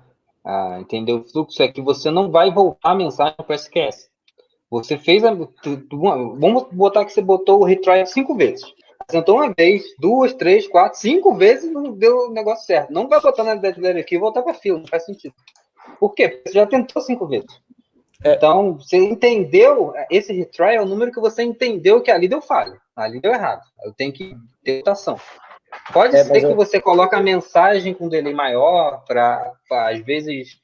entender o fluxo, é que você não vai voltar a mensagem para o SQS. Você fez vamos botar que você botou o retry 5 vezes. Apresentou uma vez, 2, 3, 4, 5 vezes não deu o negócio certo. Não vai botar na deadline aqui e voltar para a fila, não faz sentido. Por quê? Porque você já tentou 5 vezes. Então, você entendeu, esse retry é o número que você entendeu que ali deu falha, ali deu errado. Eu tenho que ter mutação. Pode ser que você coloque a mensagem com delay maior para, às vezes...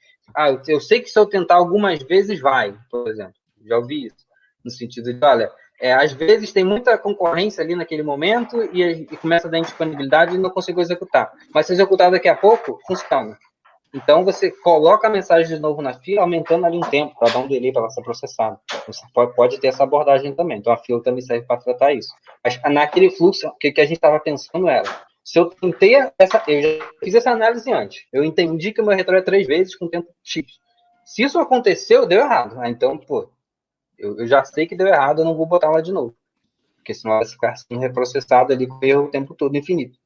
eu sei que se eu tentar algumas vezes vai, por exemplo. Já ouvi isso, no sentido de, olha, às vezes tem muita concorrência ali naquele momento e começa a dar indisponibilidade e não consigo executar. Mas se executar daqui a pouco, funciona. Então, você coloca a mensagem de novo na fila, aumentando ali um tempo, para dar um delay para ela ser processada. Você pode ter essa abordagem também. Então, a fila também serve para tratar isso. Mas, naquele fluxo, o que a gente estava pensando era, se eu tentei eu já fiz essa análise antes. Eu entendi que o meu retry é 3 vezes com tempo X. Se isso aconteceu, deu errado. Então, eu já sei que deu errado, eu não vou botar lá de novo. Porque senão ela vai ficar sendo reprocessada ali com erro o tempo todo infinito.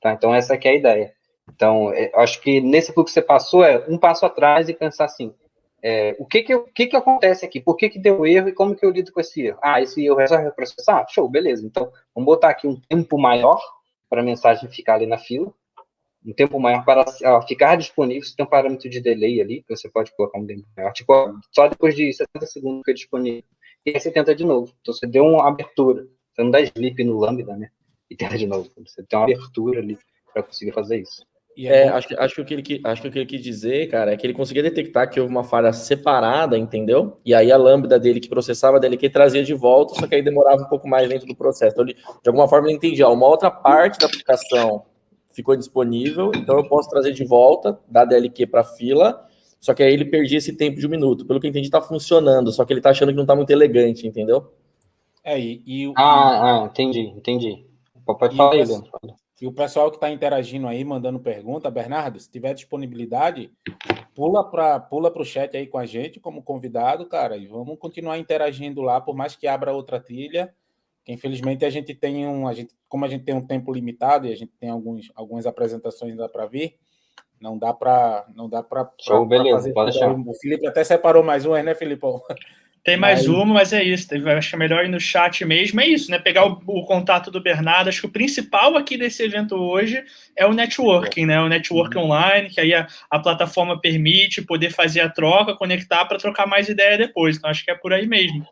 Tá? Então, essa aqui é a ideia. Então, acho que nesse fluxo que você passou um passo atrás e pensar assim, o que acontece aqui? Por que deu erro e como que eu lido com esse erro? Esse erro é só reprocessar? Show, beleza. Então, vamos botar aqui um tempo maior para a mensagem ficar ali na fila, um tempo maior para ela ficar disponível. Você tem um parâmetro de delay ali, que você pode colocar um tempo maior, tipo, só depois de 70 segundos que é disponível. E aí você tenta de novo. Então, você deu uma abertura. Você não dá sleep no lambda, né? E tenta de novo. Você tem uma abertura ali para conseguir fazer isso. Acho que o que ele quis dizer, cara, é que ele conseguia detectar que houve uma falha separada, entendeu? E aí a lambda dele que processava dele que trazia de volta, só que aí demorava um pouco mais dentro do processo. Então, de alguma forma, ele entendia, uma outra parte da aplicação ficou disponível, então eu posso trazer de volta da DLQ para a fila, só que aí ele perdia esse tempo de 1 minuto. Pelo que eu entendi, está funcionando, só que ele está achando que não está muito elegante, entendeu? Entendi. Pode falar aí, Leandro. E o pessoal que está interagindo aí, mandando pergunta, Bernardo, se tiver disponibilidade, pula para o chat aí com a gente como convidado, cara, e vamos continuar interagindo lá, por mais que abra outra trilha, que infelizmente como a gente tem um tempo limitado e a gente tem algumas apresentações ainda para vir, não dá para Show, beleza, fazer pode deixar. O Felipe até separou mais uma, né, Felipão? Tem mais uma, mas é isso. Acho que é melhor ir no chat mesmo. É isso, né? Pegar o contato do Bernardo. Acho que o principal aqui desse evento hoje é o networking, né? O networking online, que aí a plataforma permite poder fazer a troca, conectar para trocar mais ideia depois. Então, acho que é por aí mesmo.